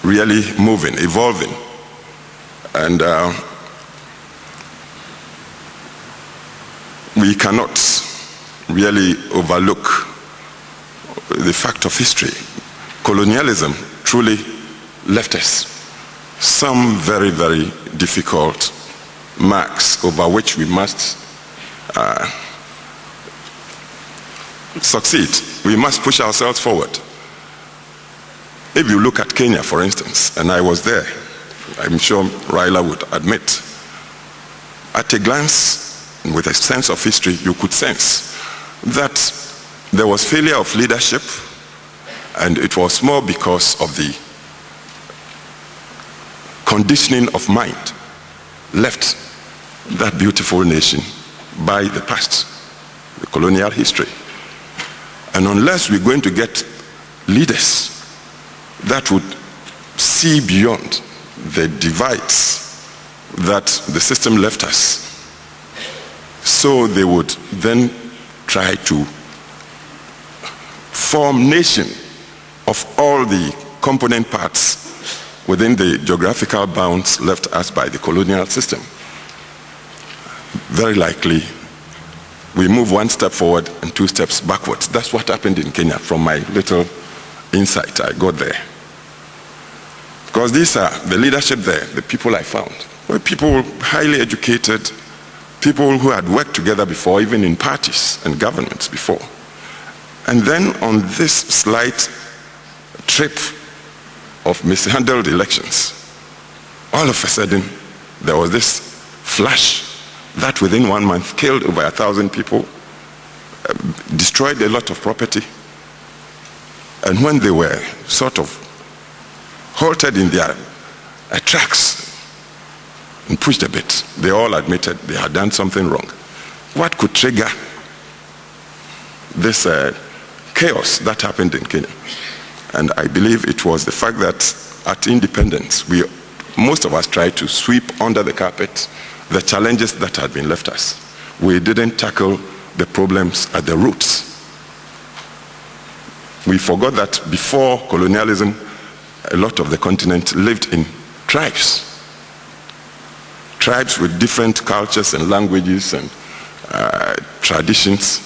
really moving, evolving. And we cannot really overlook the fact of history. Colonialism truly left us some very, very difficult marks over which we must succeed. We must push ourselves forward. If you look at Kenya, for instance, and I was there, I'm sure Raila would admit, at a glance, with a sense of history, you could sense that there was failure of leadership, and it was more because of the conditioning of mind left that beautiful nation by the past, the colonial history. And unless we're going to get leaders that would see beyond the divides that the system left us, so they would then try to form nation of all the component parts within the geographical bounds left us by the colonial system. Very likely, we move one step forward and two steps backwards. That's what happened in Kenya from my little insight I got there. Because these are the leadership there, the people I found, were people highly educated, people who had worked together before, even in parties and governments before. And then on this slight trip of mishandled elections, all of a sudden, there was this flash that within 1 month killed over 1,000 people, destroyed a lot of property. And when they were sort of halted in their tracks and pushed a bit, they all admitted they had done something wrong. What could trigger this chaos that happened in Kenya? And I believe it was the fact that at independence, most of us tried to sweep under the carpet the challenges that had been left us. We didn't tackle the problems at the roots. We forgot that before colonialism, a lot of the continent lived in tribes. Tribes with different cultures and languages and traditions.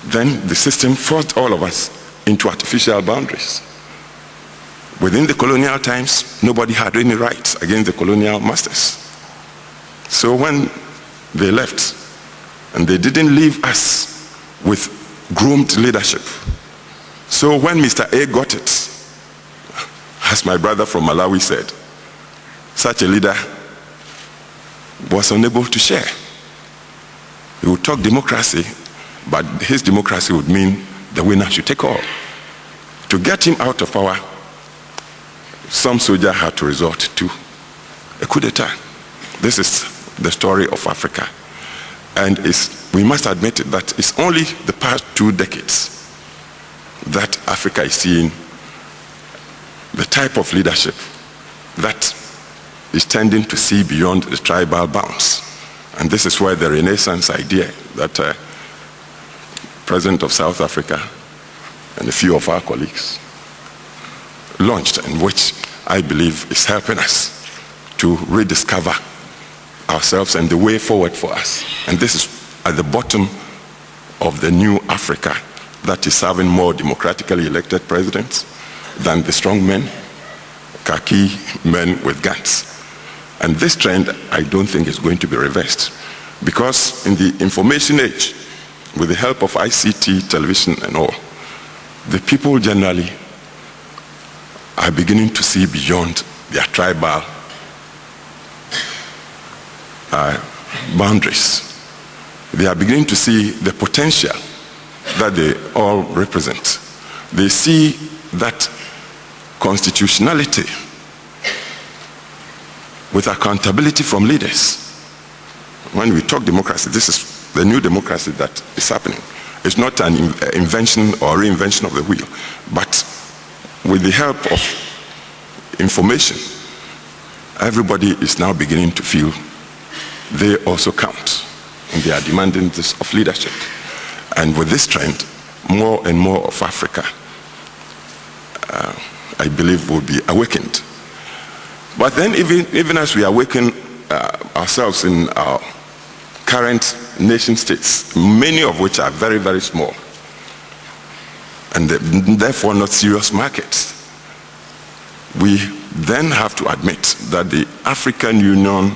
Then the system forced all of us into artificial boundaries. Within the colonial times, nobody had any rights against the colonial masters. So when they left, and they didn't leave us with groomed leadership. So when Mr. A got it, as my brother from Malawi said, such a leader was unable to share. He would talk democracy, but his democracy would mean the winner should take all. To get him out of power, some soldier had to resort to a coup d'etat. This is the story of Africa. And we must admit that it's only the past 2 decades that Africa is seeing the type of leadership that is tending to see beyond the tribal bounds. And this is where the Renaissance idea that President of South Africa and a few of our colleagues launched, and which I believe is helping us to rediscover ourselves and the way forward for us. And this is at the bottom of the new Africa that is having more democratically elected presidents than the strong men, khaki men with guns. And this trend, I don't think is going to be reversed, because in the information age, with the help of ICT, television and all, the people generally are beginning to see beyond their tribal boundaries. They are beginning to see the potential that they all represent. They see that constitutionality with accountability from leaders. When we talk democracy, this is the new democracy that is happening. It's not an invention or reinvention of the wheel, but with the help of information, everybody is now beginning to feel they also count, and they are demanding this of leadership. And with this trend, more and more of Africa, I believe, will be awakened. But then even as we awaken ourselves in our current nation states, many of which are very, very small, and therefore not serious markets, we then have to admit that the African Union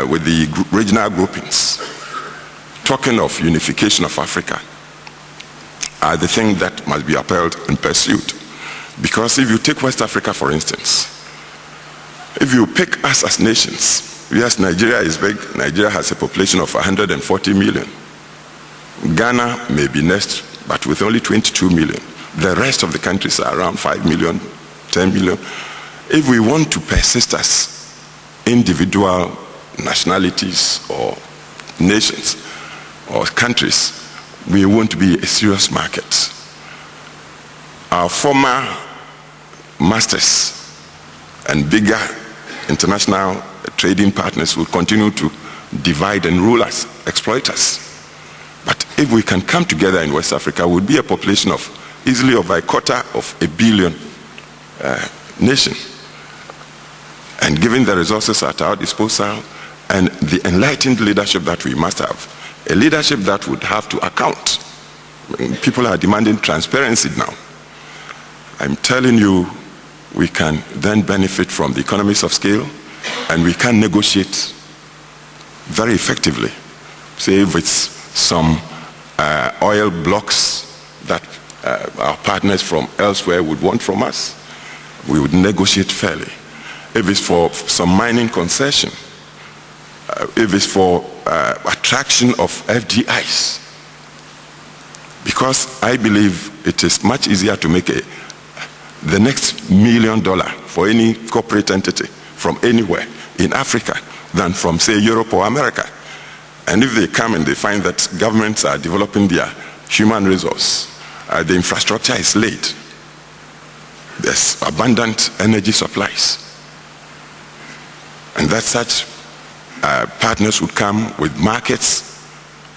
with the regional groupings, talking of unification of Africa, are the thing that must be upheld and pursued. Because if you take West Africa, for instance, if you pick us as nations, yes, Nigeria is big. Nigeria has a population of 140 million. Ghana may be next, but with only 22 million. The rest of the countries are around 5 million, 10 million. If we want to persist as individual nationalities or nations or countries, we won't be a serious market. Our former masters and bigger international trading partners will continue to divide and rule us, exploit us. But if we can come together in West Africa, we'll be a population of easily over 250 million nation. And given the resources at our disposal and the enlightened leadership that we must have, a leadership that would have to account. People are demanding transparency now. I'm telling you, we can then benefit from the economies of scale, and we can negotiate very effectively. Say if it's some oil blocks that our partners from elsewhere would want from us, we would negotiate fairly. If it's for some mining concession, if it's for attraction of FDIs, because I believe it is much easier to make the next $1 million for any corporate entity from anywhere in Africa than from, say, Europe or America. And if they come and they find that governments are developing their human resource, the infrastructure is laid, there's abundant energy supplies, and that such partners would come with markets,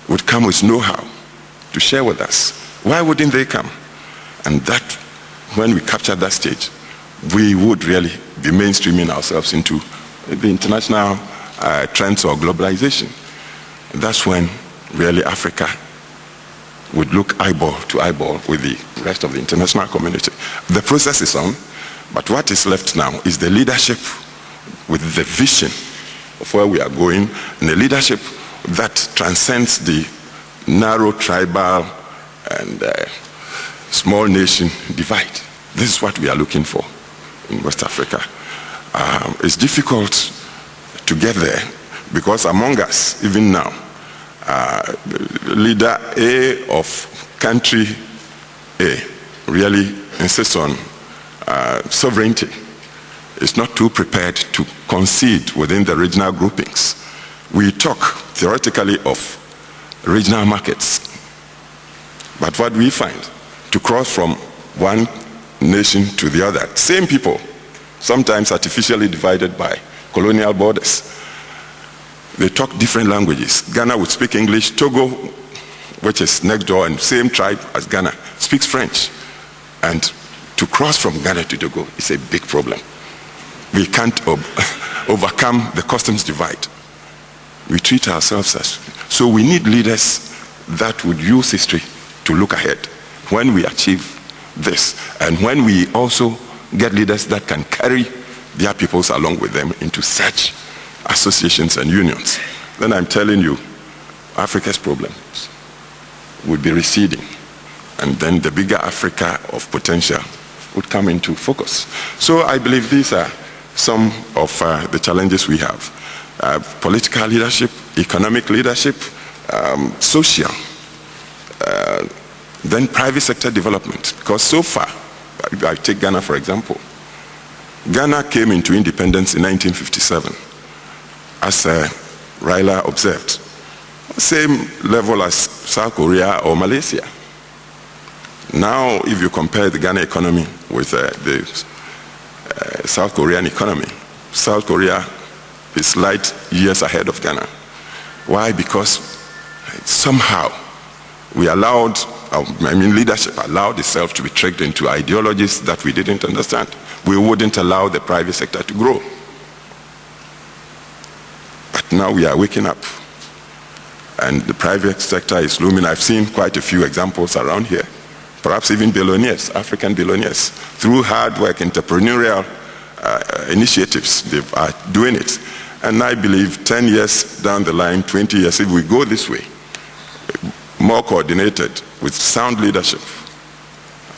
would come with know-how to share with us. Why wouldn't they come? And that, when we capture that stage, we would really be mainstreaming ourselves into the international trends of globalization. And that's when really Africa would look eyeball to eyeball with the rest of the international community. The process is on, but what is left now is the leadership with the vision of where we are going, and a leadership that transcends the narrow tribal and small nation divide. This is what we are looking for in West Africa. It's difficult to get there because among us, even now, leader A of country A really insists on sovereignty. Is not too prepared to concede within the regional groupings. We talk theoretically of regional markets, but what we find, to cross from one nation to the other, same people, sometimes artificially divided by colonial borders, they talk different languages. Ghana would speak English, Togo, which is next door and same tribe as Ghana, speaks French. And to cross from Ghana to Togo is a big problem. We can't overcome the customs divide. We treat ourselves as, so we need leaders that would use history to look ahead when we achieve this, and when we also get leaders that can carry their peoples along with them into such associations and unions. Then I'm telling you, Africa's problems would be receding, and then the bigger Africa of potential would come into focus. So I believe these are some of the challenges we have. Political leadership, economic leadership, social, then private sector development. Because so far, I take Ghana for example. Ghana came into independence in 1957, as Raila observed. Same level as South Korea or Malaysia. Now, if you compare the Ghana economy with the South Korean economy, South Korea is light years ahead of Ghana. Why? Because somehow we allowed, leadership allowed itself to be tricked into ideologies that we didn't understand. We wouldn't allow the private sector to grow. But now we are waking up, and the private sector is looming. I've seen quite a few examples around here. Perhaps even billionaires, African billionaires, through hard work, entrepreneurial initiatives, they are doing it. And I believe 10 years down the line, 20 years, if we go this way, more coordinated with sound leadership,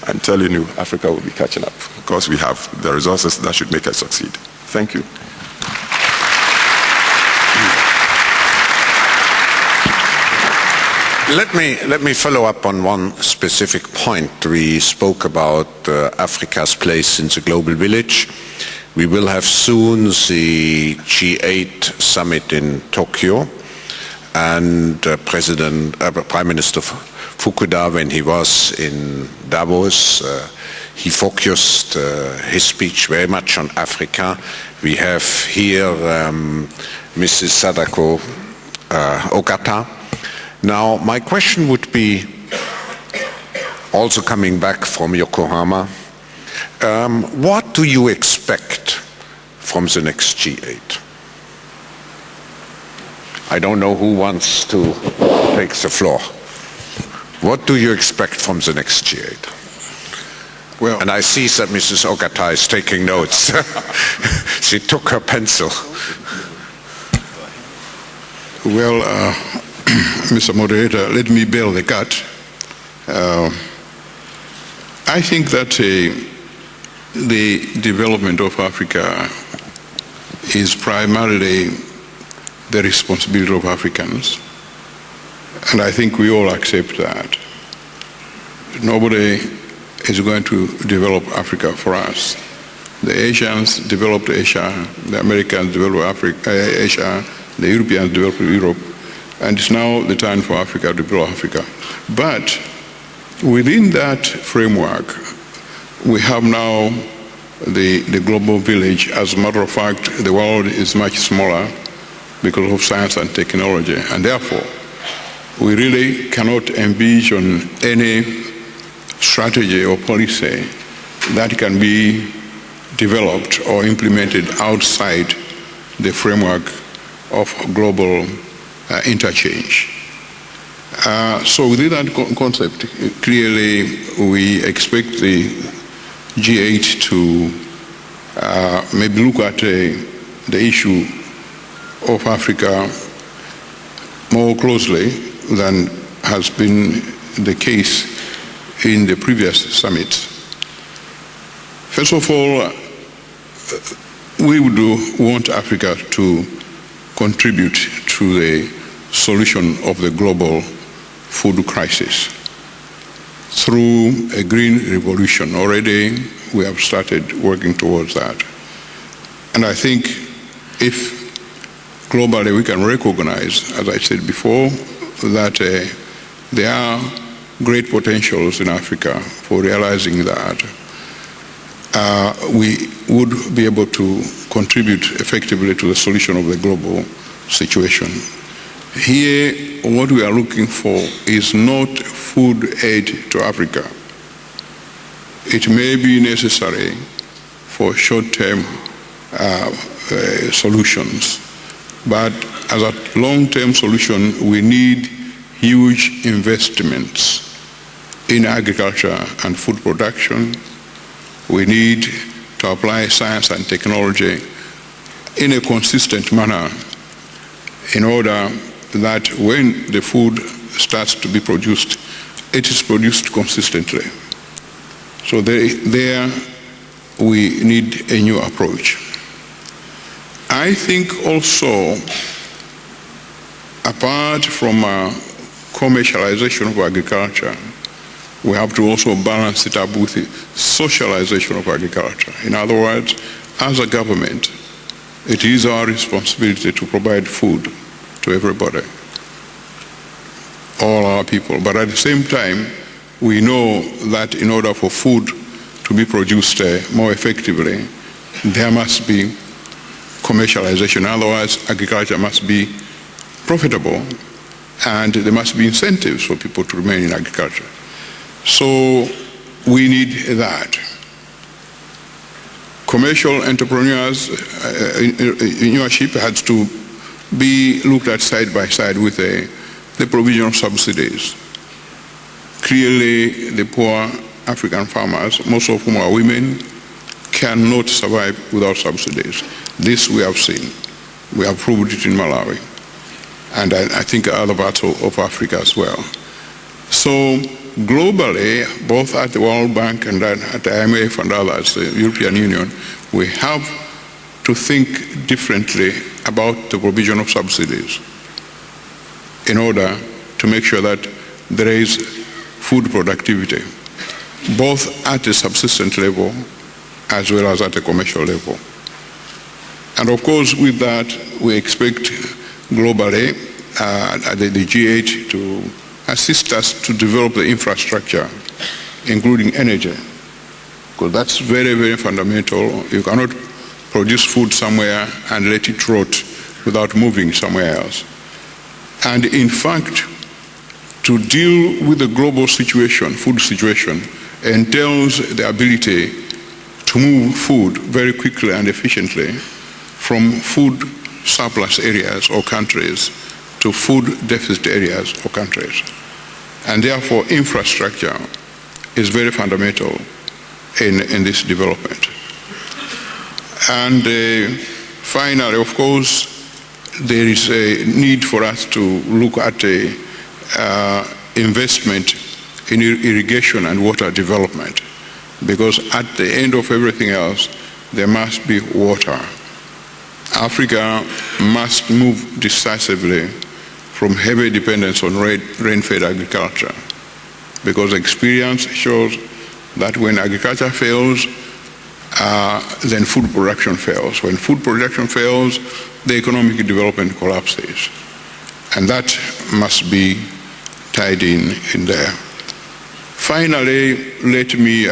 I'm telling you, Africa will be catching up because we have the resources that should make us succeed. Thank you. Let me follow up on one specific point. We spoke about Africa's place in the global village. We will have soon the G8 summit in Tokyo, and Prime Minister Fukuda, when he was in Davos, he focused his speech very much on Africa. We have here Mrs. Sadako Ogata. Now, my question would be, also coming back from Yokohama, what do you expect from the next G8? I don't know who wants to take the floor. What do you expect from the next G8? Well, and I see that Mrs. Ogata is taking notes. She took her pencil. Well, Mr. Moderator, let me bail the cat. I think that the development of Africa is primarily the responsibility of Africans, and I think we all accept that. Nobody is going to develop Africa for us. The Asians developed Asia, the Americans developed Asia, the Europeans developed Europe, and it's now the time for Africa to develop Africa. But within that framework, we have now the global village. As a matter of fact, the world is much smaller because of science and technology, and therefore, we really cannot envision any strategy or policy that can be developed or implemented outside the framework of global interchange. So within that concept, clearly we expect the G8 to maybe look at the issue of Africa more closely than has been the case in the previous summits. First of all, we would want Africa to contribute to the solution of the global food crisis through a green revolution. Already we have started working towards that. And I think if globally we can recognize, as I said before, that there are great potentials in Africa for realizing that, we would be able to contribute effectively to the solution of the global situation. Here, what we are looking for is not food aid to Africa. It may be necessary for short-term solutions, but as a long-term solution, we need huge investments in agriculture and food production. We need to apply science and technology in a consistent manner in order that when the food starts to be produced, it is produced consistently. So there we need a new approach. I think also, apart from commercialization of agriculture, we have to also balance it up with the socialization of agriculture. In other words, as a government, it is our responsibility to provide food to everybody, all our people. But at the same time, we know that in order for food to be produced more effectively, there must be commercialization. Otherwise, agriculture must be profitable, and there must be incentives for people to remain in agriculture. So we need that. Commercial entrepreneurs, entrepreneurship has to be looked at side by side with the provision of subsidies. Clearly, the poor African farmers, most of whom are women, cannot survive without subsidies. This we have seen. We have proved it in Malawi, and I think other parts of Africa as well. So globally, both at the World Bank and at the IMF and others, the European Union, we have to think differently about the provision of subsidies in order to make sure that there is food productivity, both at the subsistence level as well as at the commercial level. And of course, with that, we expect globally the G8 to assist us to develop the infrastructure, including energy, because that's very, very fundamental. You cannot produce food somewhere and let it rot without moving somewhere else. And in fact, to deal with the global situation, food situation, entails the ability to move food very quickly and efficiently from food surplus areas or countries to food deficit areas or countries. And therefore, infrastructure is very fundamental in this development. And finally, of course, there is a need for us to look at investment in irrigation and water development, because at the end of everything else, there must be water. Africa must move decisively from heavy dependence on rain-fed agriculture, because experience shows that when agriculture fails, then food production fails. When food production fails, the economic development collapses. And that must be tied in there. Finally, let me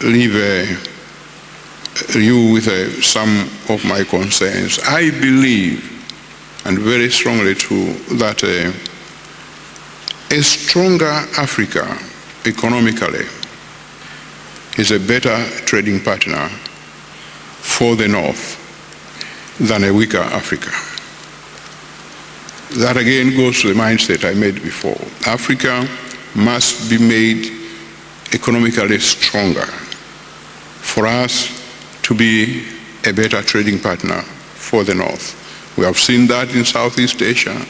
leave you with some of my concerns. I believe, and very strongly too, that a stronger Africa economically is a better trading partner for the North than a weaker Africa. That again goes to the mindset I made before. Africa must be made economically stronger for us to be a better trading partner for the North. We have seen that in Southeast Asia.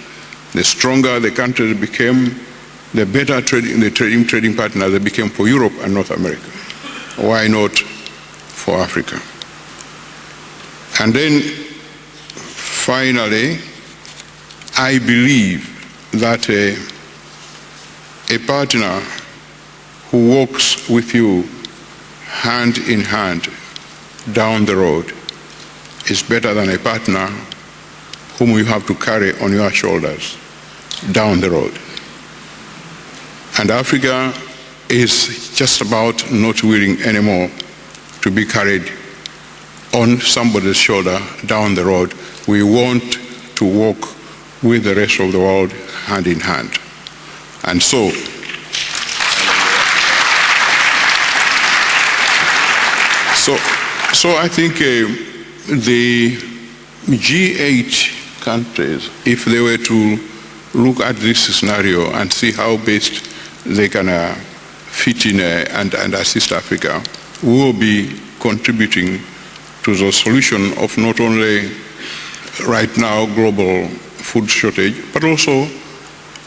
The stronger the countries became, the better trading partner they became for Europe and North America. Why not for Africa? And then finally, I believe that a partner who walks with you hand in hand down the road is better than a partner whom you have to carry on your shoulders down the road. And Africa is just about not willing anymore to be carried on somebody's shoulder down the road. We want to walk with the rest of the world hand in hand. And so, I think the G8 countries, if they were to look at this scenario and see how best they can fit in and assist Africa, will be contributing to the solution of not only right now global food shortage, but also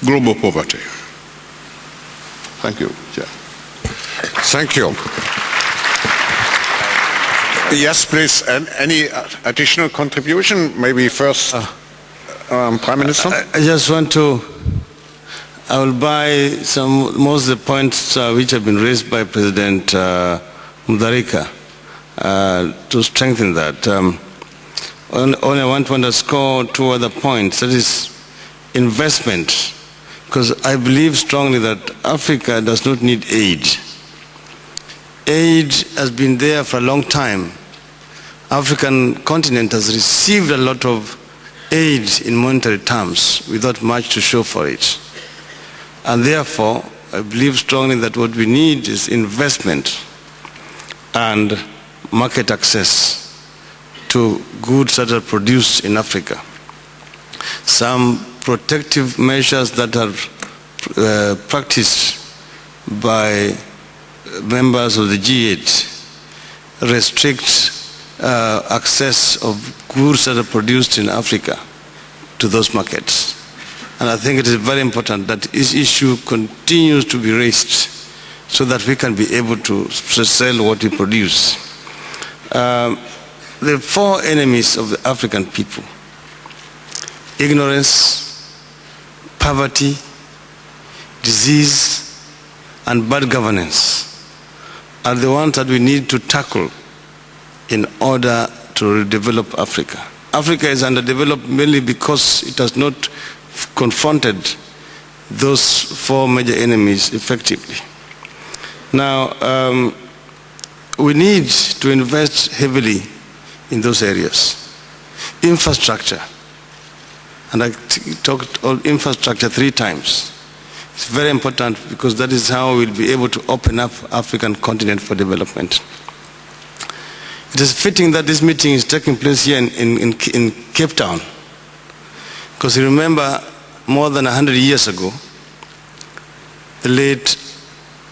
global poverty. Thank you, Chair. Thank you. Yes, please. And any additional contribution? Maybe first, Prime Minister? I just want to, I will buy most of the points which have been raised by President Mutharika to strengthen that. Only I want to underscore two other points. That is investment, because I believe strongly that Africa does not need aid. Aid has been there for a long time. African continent has received a lot of aid in monetary terms without much to show for it. And therefore, I believe strongly that what we need is investment and market access to goods that are produced in Africa. Some protective measures that are practiced by members of the G8 restrict access of goods that are produced in Africa to those markets. And I think it is very important that this issue continues to be raised so that we can be able to sell what we produce. The four enemies of the African people: ignorance, poverty, disease, and bad governance, are the ones that we need to tackle in order to develop Africa. Africa is underdeveloped mainly because it has not confronted those four major enemies effectively. Now, we need to invest heavily in those areas. Infrastructure, and I talked about infrastructure 3 times. It's very important because that is how we'll be able to open up African continent for development. It is fitting that this meeting is taking place here in Cape Town, because you remember more than 100 years ago, the late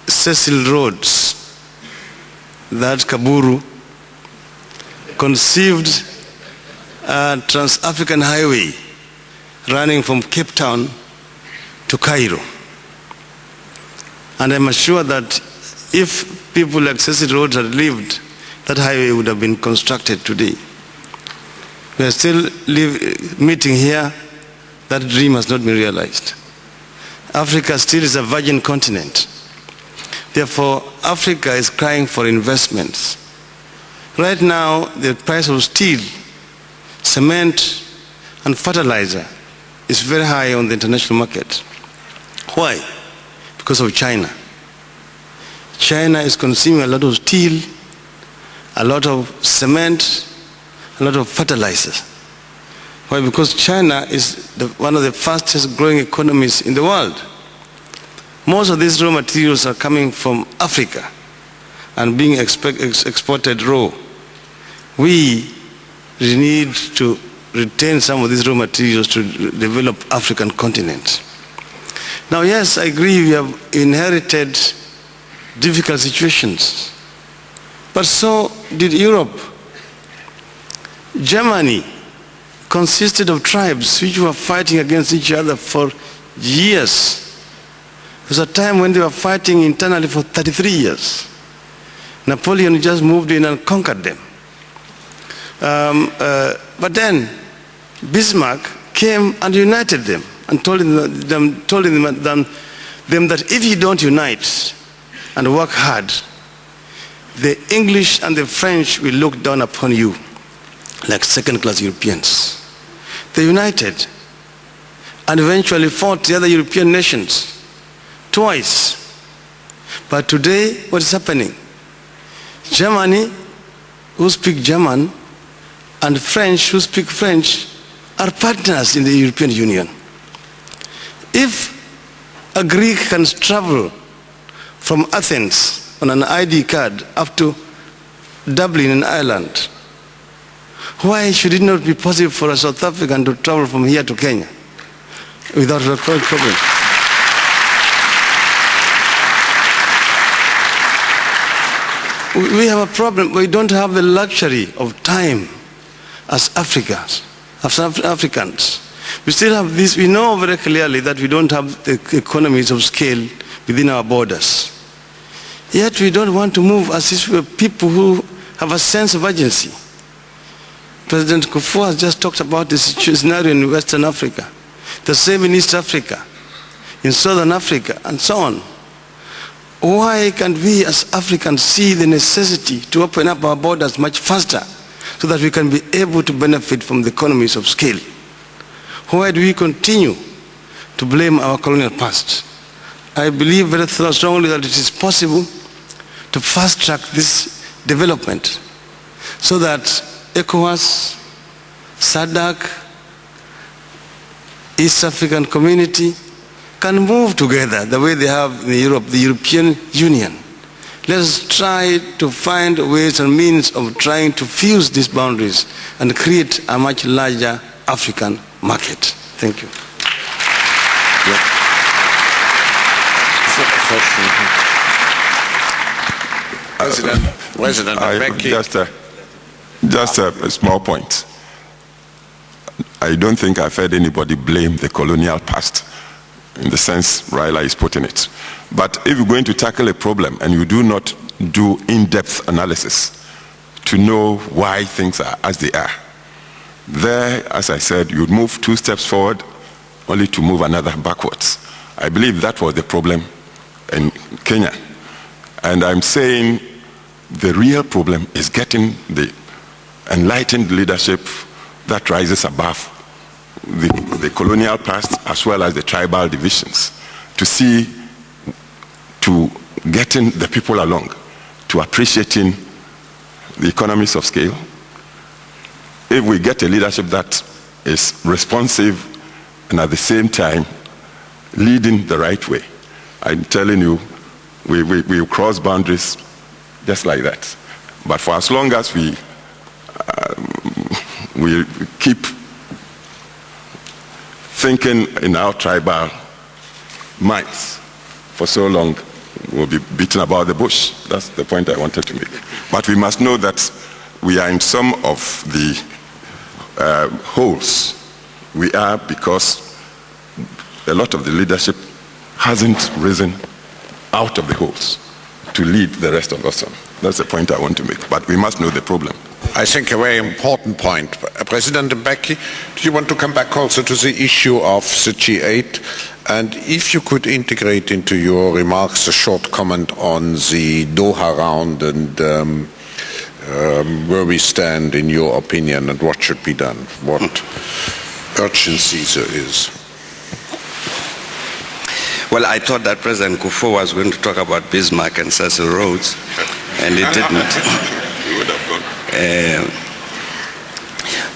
Cecil Rhodes, that Kaburu, conceived a trans-African highway running from Cape Town to Cairo. And I'm sure that if people like Cecil Rhodes had lived, that highway would have been constructed today. We are still meeting here. That dream has not been realized. Africa still is a virgin continent. Therefore, Africa is crying for investments. Right now, the price of steel, cement, and fertilizer is very high on the international market. Why? Because of China. China is consuming a lot of steel, a lot of cement, a lot of fertilizers. Why? Because China is one of the fastest growing economies in the world. Most of these raw materials are coming from Africa and being exported raw. We need to retain some of these raw materials to develop African continent. Now, yes, I agree we have inherited difficult situations, but so did Europe. Germany consisted of tribes which were fighting against each other for years. There was a time when they were fighting internally for 33 years. Napoleon just moved in and conquered them. But then Bismarck came and united them and told them that if you don't unite and work hard, the English and the French will look down upon you like second-class Europeans. They united and eventually fought the other European nations twice. But today, what is happening? Germany, who speak German, and French, who speak French, are partners in the European Union. If a Greek can travel from Athens on an ID card up to Dublin in Ireland, why should it not be possible for a South African to travel from here to Kenya without a problem? We have a problem. We don't have the luxury of time as Africans. We still have this. We know very clearly that we don't have the economies of scale within our borders. Yet we don't want to move as if we're people who have a sense of urgency. President Kufuor has just talked about this scenario in Western Africa, the same in East Africa, in Southern Africa, and so on. Why can't we as Africans see the necessity to open up our borders much faster so that we can be able to benefit from the economies of scale? Why do we continue to blame our colonial past? I believe very strongly that it is possible to fast-track this development so that ECOWAS, SADC, East African Community can move together the way they have in Europe, the European Union. Let us try to find ways and means of trying to fuse these boundaries and create a much larger African market. Thank you. President Mbeki. Just a small point. I don't think I've heard anybody blame the colonial past in the sense Raila is putting it. But if you're going to tackle a problem and you do not do in-depth analysis to know why things are as they are, there, as I said, you'd move 2 steps forward only to move another backwards. I believe that was the problem in Kenya. And I'm saying the real problem is getting the enlightened leadership that rises above the colonial past as well as the tribal divisions, to see to getting the people along, to appreciating the economies of scale. If we get a leadership that is responsive and at the same time leading the right way, I'm telling you, we cross boundaries just like that. But for as long as we keep thinking in our tribal minds for so long, we'll be beaten about the bush. That's the point I wanted to make. But we must know that we are in some of the holes. We are because a lot of the leadership hasn't risen out of the holes to lead the rest of us on. That's the point I want to make. But we must know the problem. I think a very important point. President Mbeki, do you want to come back also to the issue of the G8? And if you could integrate into your remarks a short comment on the Doha round and where we stand in your opinion and what should be done, what urgency there is. Well, I thought that President Kufuor was going to talk about Bismarck and Cecil Rhodes, and he didn't. We would have gone.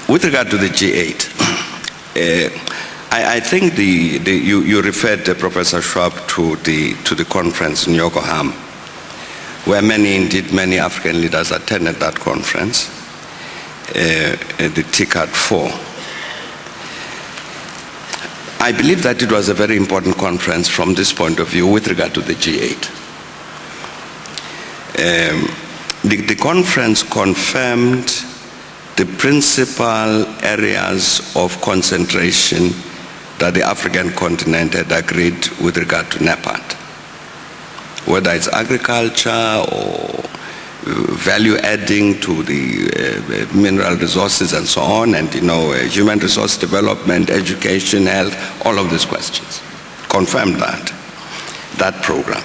With regard to the G8, I think you referred, Professor Schwab, to the conference in Yokohama, where many African leaders attended that conference, the TICAD 4. I believe that it was a very important conference from this point of view with regard to the G8. The conference confirmed the principal areas of concentration that the African continent had agreed with regard to NEPAD, whether it's agriculture or value adding to the mineral resources and so on, and human resource development, education, health, all of these questions. Confirmed that program.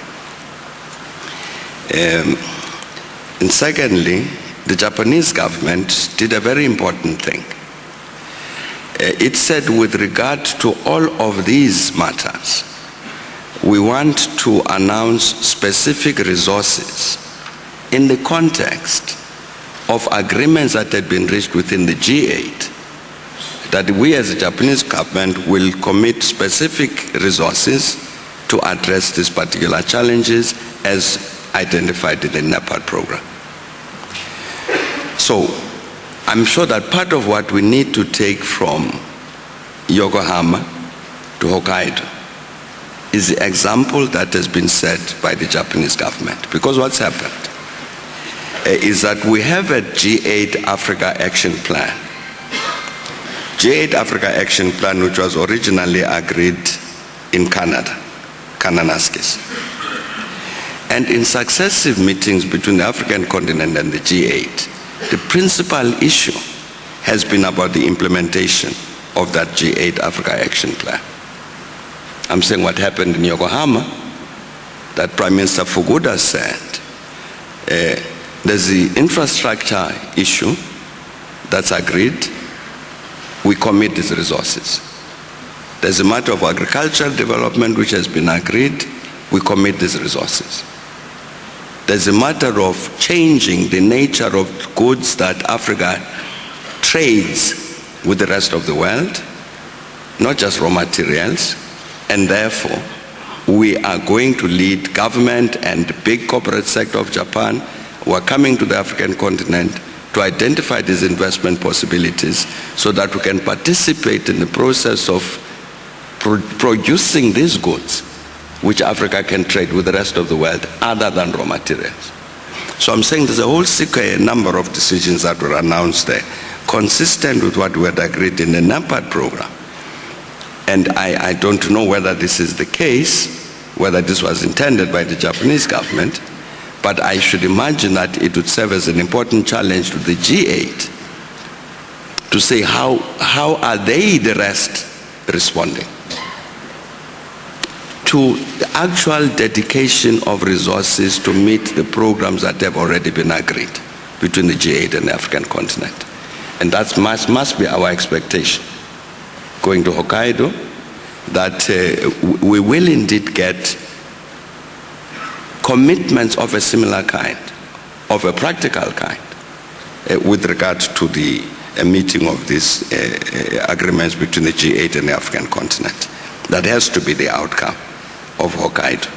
And secondly, the Japanese government did a very important thing. It said, with regard to all of these matters, we want to announce specific resources in the context of agreements that had been reached within the G8, that we as the Japanese government will commit specific resources to address these particular challenges as identified in the NEPAD program. So I'm sure that part of what we need to take from Yokohama to Hokkaido is the example that has been set by the Japanese government. Because what's happened is that we have a G8 Africa Action Plan. G8 Africa Action Plan, which was originally agreed in Canada, Kananaskis. And in successive meetings between the African continent and the G8, the principal issue has been about the implementation of that G8 Africa Action Plan. I'm saying what happened in Yokohama, that Prime Minister Fukuda said, there's the infrastructure issue that's agreed, we commit these resources. There's a matter of agricultural development which has been agreed, we commit these resources. There's a matter of changing the nature of goods that Africa trades with the rest of the world, not just raw materials, and therefore we are going to lead government and the big corporate sector of Japan who are coming to the African continent to identify these investment possibilities so that we can participate in the process of producing these goods which Africa can trade with the rest of the world other than raw materials. So I'm saying there's a whole number of decisions that were announced there consistent with what we had agreed in the NEPAD program. And I don't know whether this is the case, whether this was intended by the Japanese government, but I should imagine that it would serve as an important challenge to the G8 to say how are they, the rest, responding to the actual dedication of resources to meet the programs that have already been agreed between the G8 and the African continent. And that must be our expectation. Going to Hokkaido, that we will indeed get commitments of a similar kind, of a practical kind, with regard to the meeting of these agreements between the G8 and the African continent. That has to be the outcome of Hokkaido.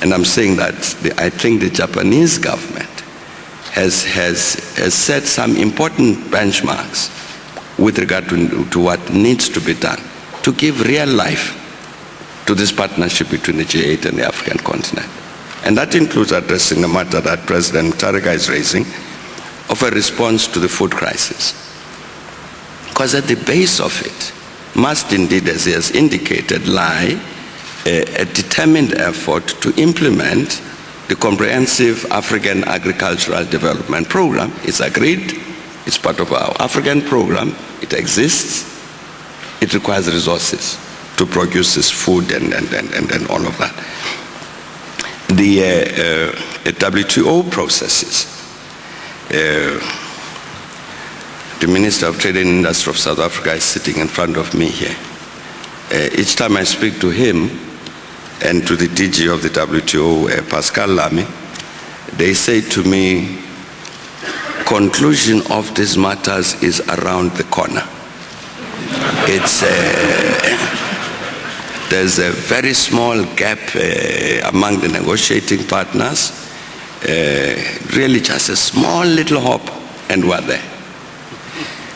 And I'm saying that I think the Japanese government has set some important benchmarks with regard to what needs to be done to give real life to this partnership between the G8 and the African continent. And that includes addressing the matter that President Mutharika is raising of a response to the food crisis. Because at the base of it must indeed, as he has indicated, lie a determined effort to implement the comprehensive African agricultural development program. It's agreed, it's part of our African program, it exists, it requires resources to produce this food and all of that. The WTO processes, the Minister of Trade and Industry of South Africa is sitting in front of me here. Each time I speak to him and to the DG of the WTO, Pascal Lamy, they say to me, conclusion of these matters is around the corner. It's there's a very small gap among the negotiating partners, really just a small little hop, and we're there.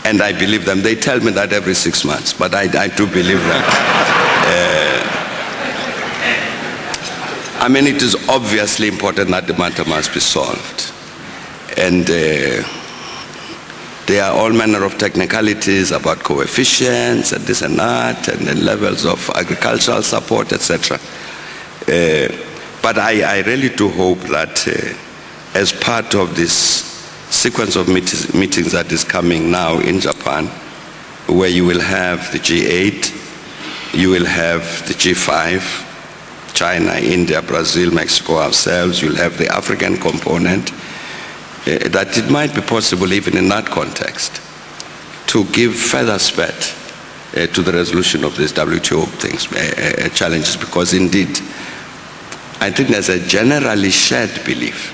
And I believe them. They tell me that every 6 months, but I do believe them. I mean, it is obviously important that the matter must be solved. And there are all manner of technicalities about coefficients and this and that, and then levels of agricultural support, etc. But I really do hope that as part of this sequence of meetings that is coming now in Japan, where you will have the G8, you will have the G5, China, India, Brazil, Mexico, ourselves, you'll have the African component, that it might be possible even in that context to give further spurt to the resolution of these WTO challenges, because indeed I think there's a generally shared belief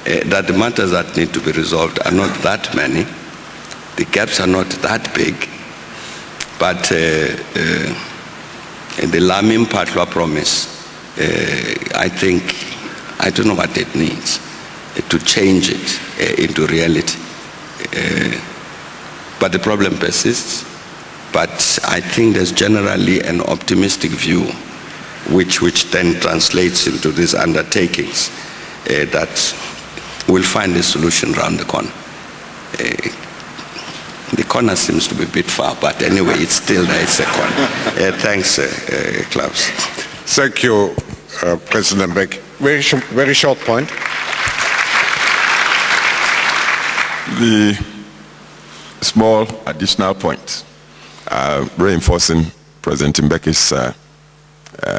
that the matters that need to be resolved are not that many, the gaps are not that big, but the Lamin Patwa promise, I think, I don't know what it needs to change it into reality. But the problem persists. But I think there's generally an optimistic view which then translates into these undertakings that we'll find a solution around the corner. The corner seems to be a bit far, but anyway, it's still there, it's a corner. Thanks, Klaus. Thank you, President Mbeki. Very short point. The small additional point, reinforcing President Mbeki's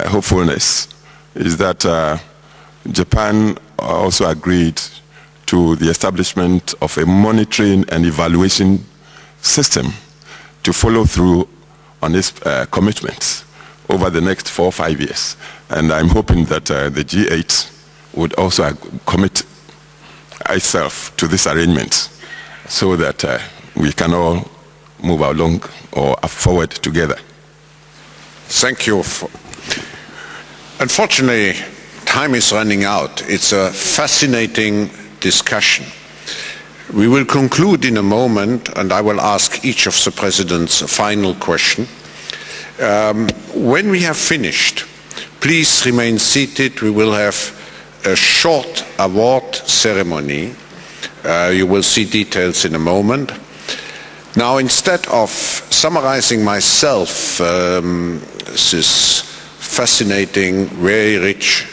hopefulness, is that Japan also agreed to the establishment of a monitoring and evaluation system to follow through on its commitments over the next 4 or 5 years. And I'm hoping that the G8 would also commit itself to this arrangement so that we can all move along or forward together. Thank you. Unfortunately, time is running out. It's a fascinating discussion. We will conclude in a moment, and I will ask each of the presidents a final question. When we have finished, please remain seated. We will have a short award ceremony. You will see details in a moment. Now, instead of summarizing myself this fascinating, very rich,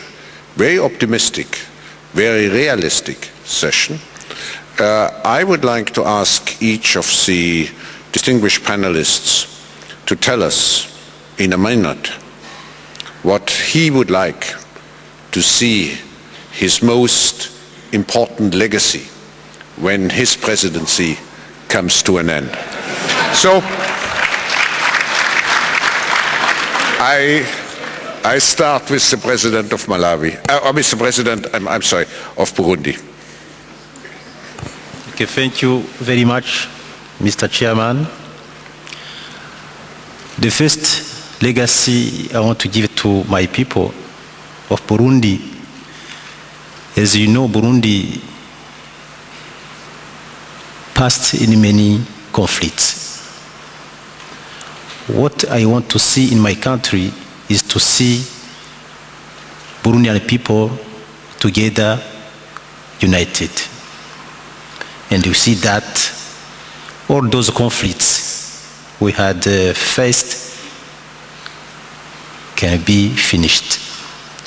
very optimistic, very realistic session, I would like to ask each of the distinguished panelists to tell us in a minute what he would like to see his most important legacy when his presidency comes to an end. So I start with the President of Malawi, with the President, I'm sorry, of Burundi. Okay, thank you very much, Mr. Chairman. The first legacy I want to give to my people of Burundi, as you know, Burundi passed in many conflicts. What I want to see in my country is to see Burundian people together, united. And you see that all those conflicts we had faced can be finished.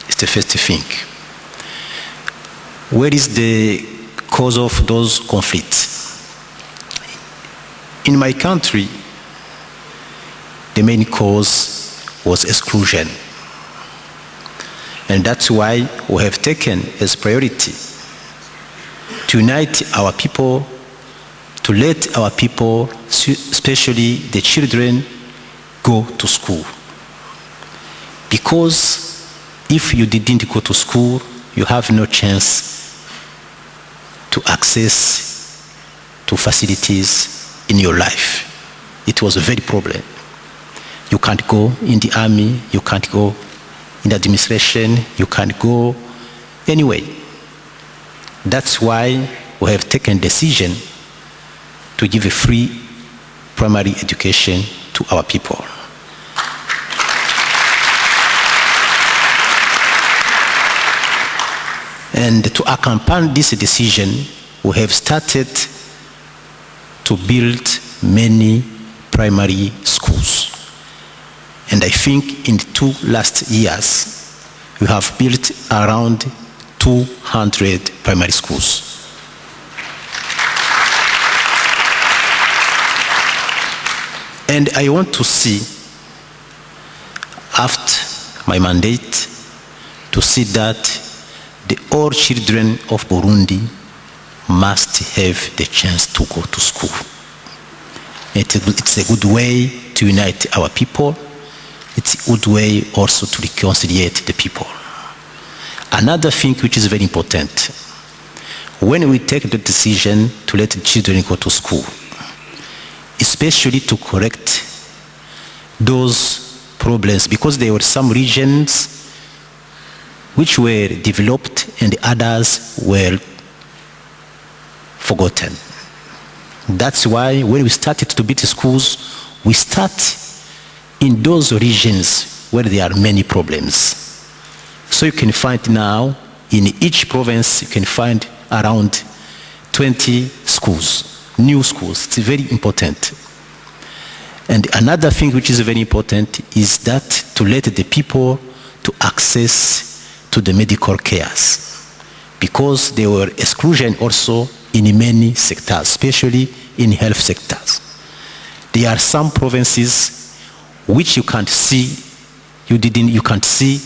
It's the first thing. Where is the cause of those conflicts? In my country, the main cause was exclusion. And that's why we have taken as priority to unite our people, to let our people, especially the children, go to school. Because if you didn't go to school, you have no chance to access to facilities in your life. It was a very problem. You can't go in the army, you can't go in the administration, you can't go anyway. That's why we have taken decision to give a free primary education to our people. And to accompany this decision, we have started to build many primary schools. And I think in the 2 last years, we have built around 200 primary schools. And I want to see, after my mandate, to see that all children of Burundi must have the chance to go to school. It's a good way to unite our people. It's a good way also to reconcile the people. Another thing which is very important, when we take the decision to let the children go to school, especially to correct those problems, because there were some regions which were developed and the others were forgotten. That's why when we started to build schools, we start in those regions where there are many problems. So you can find now, in each province, you can find around 20 schools, new schools. It's very important. And another thing which is very important is that to let the people to access to the medical cares, because there were exclusion also in many sectors, especially in health sectors. There are some provinces which you can't see, you can't see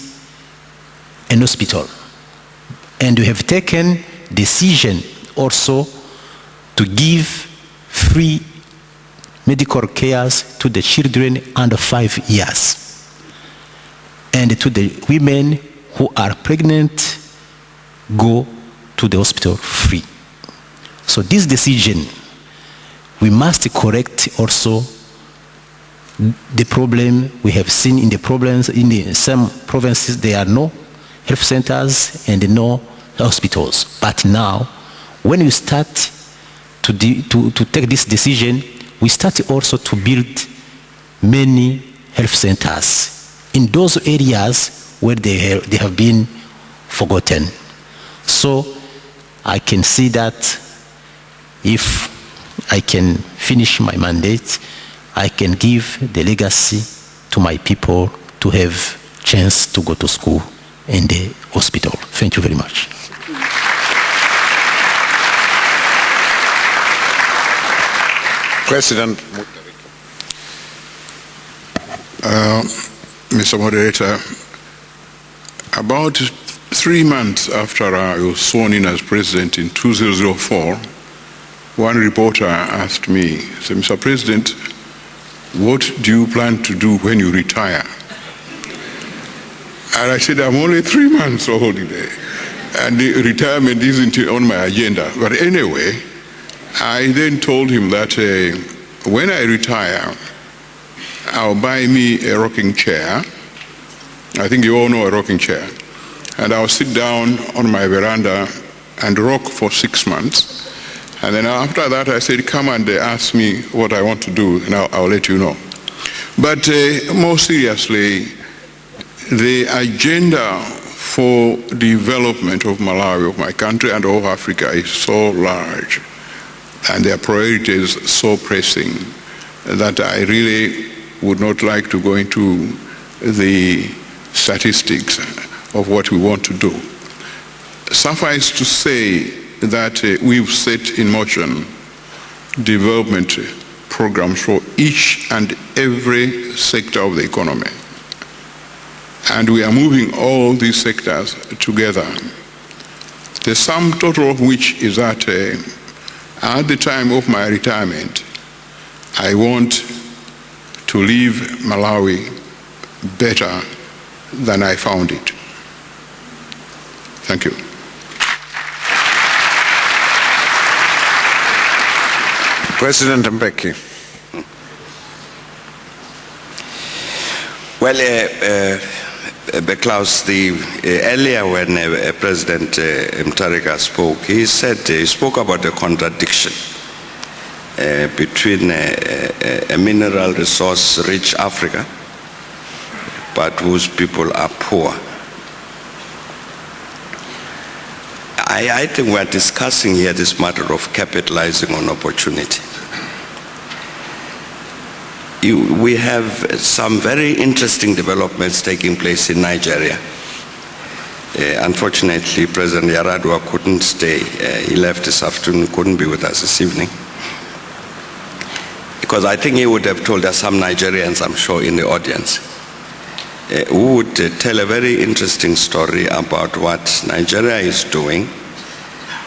an hospital. And we have taken decision also to give free medical cares to the children under 5 years and to the women who are pregnant go to the hospital free. So this decision, we must correct also the problem we have seen in the problems in some provinces. There are no health centers and no hospitals. But now, when we start to take this decision, we start also to build many health centers in those areas where they have been forgotten. So I can see that if I can finish my mandate, I can give the legacy to my people to have chance to go to school and the hospital. Thank you very much. President Mr. Moderator, about 3 months after I was sworn in as president in 2004, one reporter asked me, said, Mr. President, what do you plan to do when you retire? And I said, I'm only 3 months old, and the retirement isn't on my agenda. But anyway, I then told him that when I retire, I'll buy me a rocking chair. I think you all know a rocking chair. And I'll sit down on my veranda and rock for 6 months. And then after that, I said, come and ask me what I want to do, and I'll let you know. But more seriously, the agenda for development of Malawi, of my country, and of Africa is so large, and their priorities so pressing, that I really would not like to go into the statistics of what we want to do. Suffice to say that we've set in motion development programs for each and every sector of the economy. And we are moving all these sectors together. The sum total of which is that at the time of my retirement, I want to leave Malawi better than I found it. Thank you. President Mbeki. Well, Klaus, earlier when President Mutharika spoke, he spoke about the contradiction between a mineral resource-rich Africa, but whose people are poor. I think we're discussing here this matter of capitalizing on opportunity. We have some very interesting developments taking place in Nigeria. Unfortunately, President Yaradua couldn't stay. He left this afternoon, couldn't be with us this evening. Because I think he would have told us, some Nigerians, I'm sure, in the audience, who would tell a very interesting story about what Nigeria is doing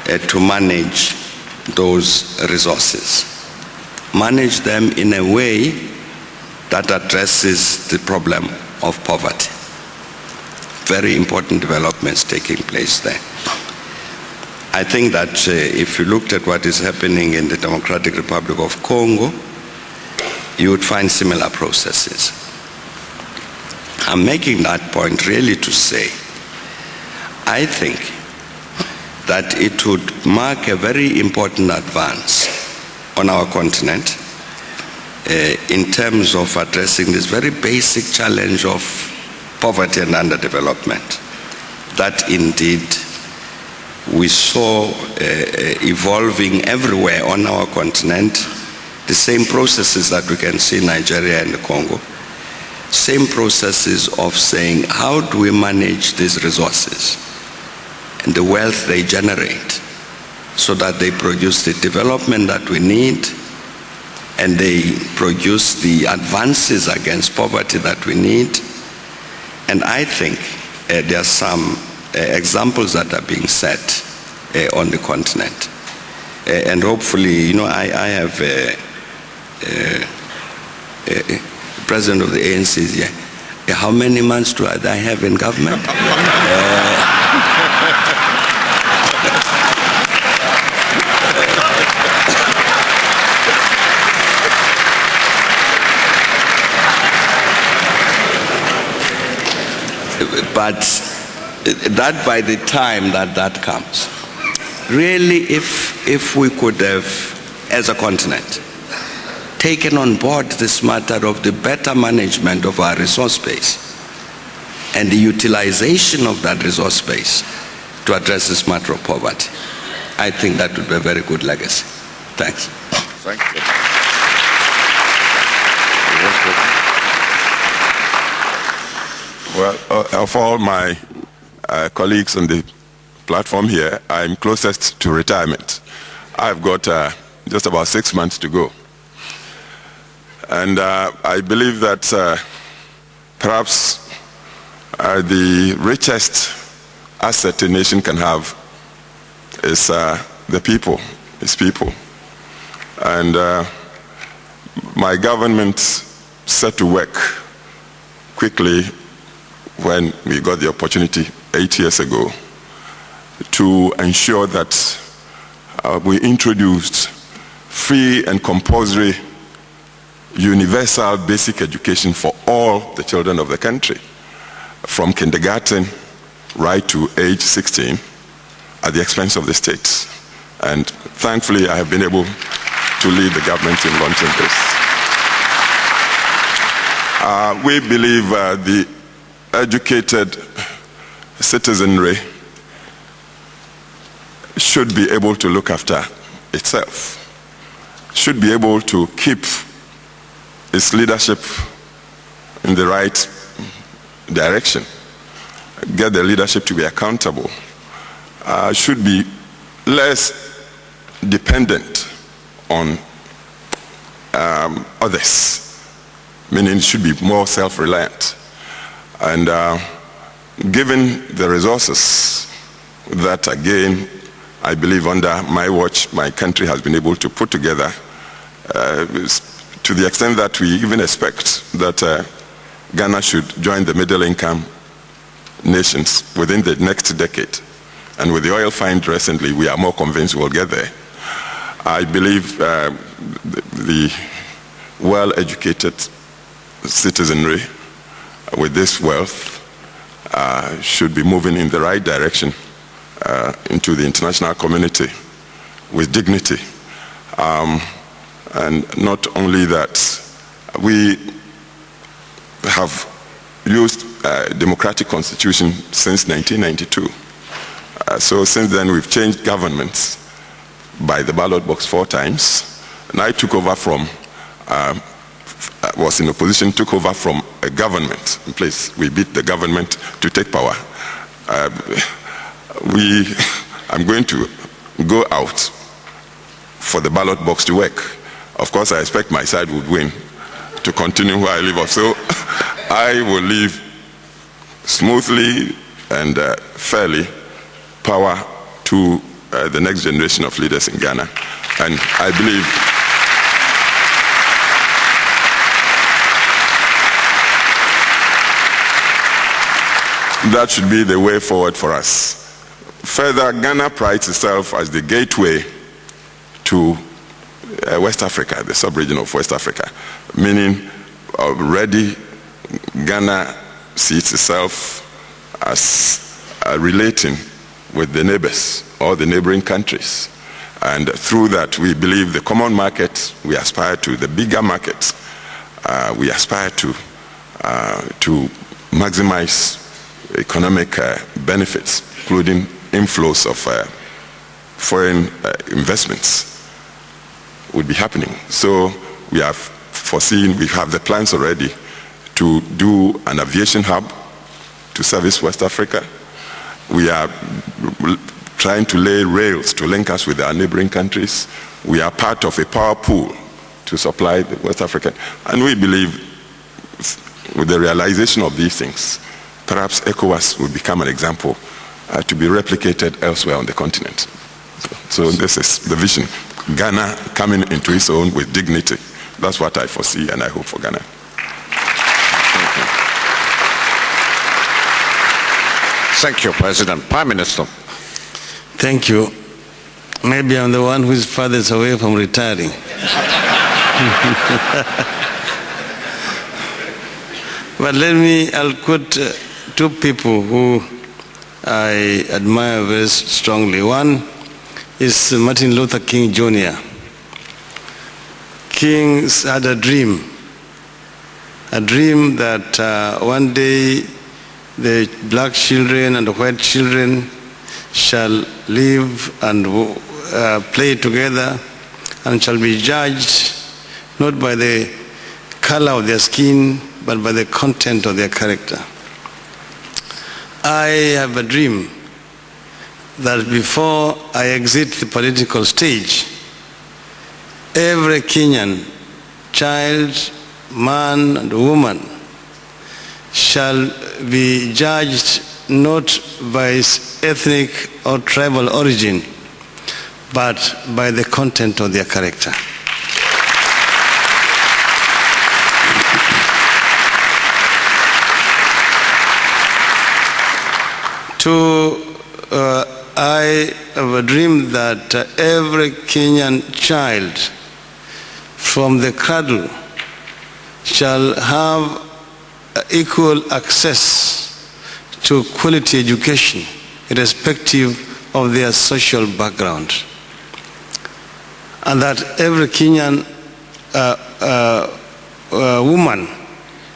to manage those resources. Manage them in a way that addresses the problem of poverty. Very important developments taking place there. I think that if you looked at what is happening in the Democratic Republic of Congo, you would find similar processes. I'm making that point really to say, I think that it would mark a very important advance on our continent in terms of addressing this very basic challenge of poverty and underdevelopment that indeed we saw evolving everywhere on our continent, the same processes that we can see in Nigeria and the Congo, same processes of saying, how do we manage these resources and the wealth they generate so that they produce the development that we need and they produce the advances against poverty that we need. And I think there are some examples that are being set on the continent. And hopefully, you know, I have president of the ANC is here. How many months do I have in government? But that by the time that comes, really if we could have, as a continent, taken on board this matter of the better management of our resource base and the utilization of that resource base to address this matter of poverty, I think that would be a very good legacy. Thanks. Thank you. Well, of all my colleagues on the platform here, I'm closest to retirement. I've got just about 6 months to go. And I believe that perhaps the richest asset a nation can have is the people, its people. And my government set to work quickly when we got the opportunity 8 years ago to ensure that we introduced free and compulsory universal basic education for all the children of the country, from kindergarten right to age 16, at the expense of the states. And thankfully, I have been able to lead the government in launching this. We believe the educated citizenry should be able to look after itself, should be able to keep its leadership in the right direction, get the leadership to be accountable, should be less dependent on others, meaning it should be more self-reliant. And given the resources that, again, I believe under my watch, my country has been able to put together, to the extent that we even expect that Ghana should join the middle-income nations within the next decade. And with the oil find recently, we are more convinced we'll get there. I believe the well-educated citizenry with this wealth should be moving in the right direction into the international community with dignity. And not only that, we have used a democratic constitution since 1992. So since then, we've changed governments by the ballot box 4 times. And I took over from, was in opposition, took over from a government in place. We beat the government to take power. I'm going to go out for the ballot box to work. Of course, I expect my side would win to continue where I live off. So I will leave smoothly and fairly power to the next generation of leaders in Ghana. And I believe that should be the way forward for us. Further, Ghana prides itself as the gateway to West Africa, the sub-region of West Africa, meaning already Ghana sees itself as relating with the neighbors or the neighboring countries. And through that, we believe the common market, we aspire to the bigger markets, we aspire to maximize economic benefits, including inflows of foreign investments would be happening. So we have foreseen, we have the plans already to do an aviation hub to service West Africa. We are trying to lay rails to link us with our neighboring countries. We are part of a power pool to supply the West African. And we believe with the realization of these things, perhaps ECOWAS will become an example to be replicated elsewhere on the continent. So this is the vision. Ghana coming into its own with dignity. That's what I foresee and I hope for Ghana. Thank you, President. Prime Minister. Thank you. Maybe I'm the one who is farthest away from retiring. But I'll quote 2 people who I admire very strongly. One is Martin Luther King Jr. King had a dream that one day the black children and the white children shall live and play together and shall be judged not by the color of their skin but by the content of their character. I have a dream that before I exit the political stage, every Kenyan child, man and woman shall be judged not by his ethnic or tribal origin, but by the content of their character. I have a dream that every Kenyan child from the cradle shall have equal access to quality education irrespective of their social background, and that every Kenyan woman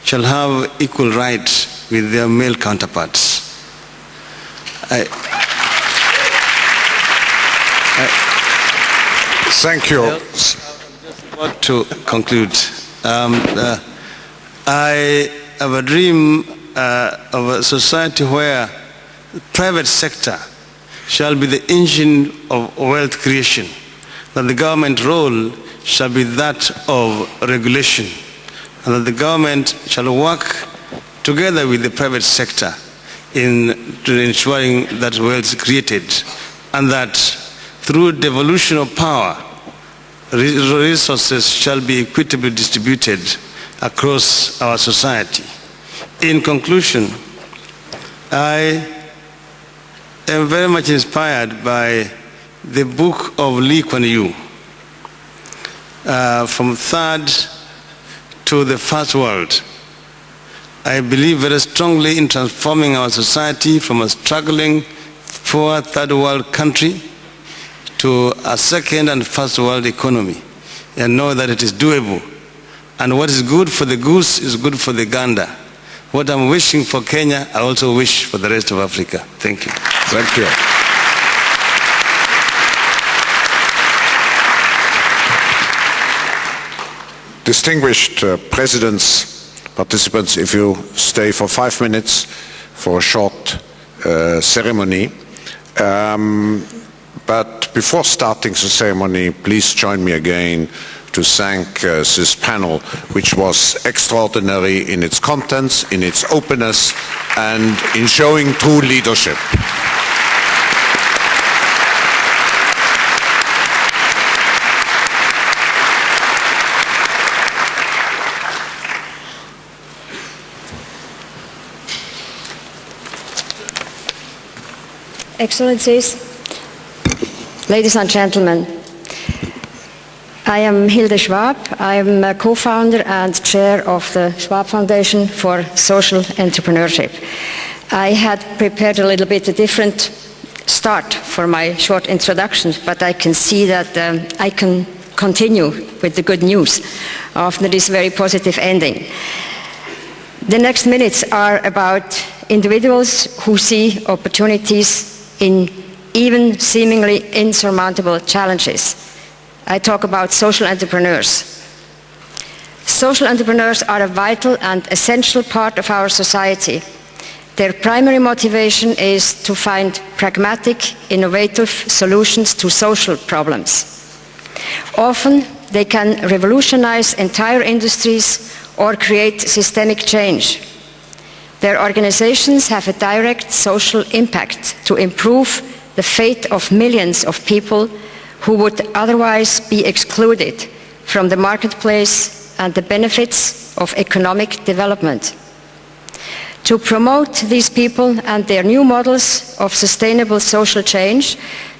shall have equal rights with their male counterparts. Thank you. I want to conclude. I have a dream of a society where the private sector shall be the engine of wealth creation, that the government role shall be that of regulation, and that the government shall work together with the private sector in ensuring that wealth is created, and that through devolution of power, resources shall be equitably distributed across our society. In conclusion, I am very much inspired by the book of Lee Kuan Yew, From Third to the First World. I believe very strongly in transforming our society from a struggling, poor third world country to a second and first world economy, and know that it is doable. And what is good for the goose is good for the gander. What I'm wishing for Kenya, I also wish for the rest of Africa. Thank you. Thank you. Distinguished presidents, participants, if you stay for 5 minutes for a short ceremony. But before starting the ceremony, please join me again to thank this panel, which was extraordinary in its contents, in its openness, and in showing true leadership. Excellencies, ladies and gentlemen, I am Hilde Schwab. I am a co-founder and chair of the Schwab Foundation for Social Entrepreneurship. I had prepared a little bit a different start for my short introduction, but I can see that I can continue with the good news after this very positive ending. The next minutes are about individuals who see opportunities in even seemingly insurmountable challenges. I talk about social entrepreneurs. Social entrepreneurs are a vital and essential part of our society. Their primary motivation is to find pragmatic, innovative solutions to social problems. Often, they can revolutionize entire industries or create systemic change. Their organizations have a direct social impact to improve the fate of millions of people who would otherwise be excluded from the marketplace and the benefits of economic development. To promote these people and their new models of sustainable social change,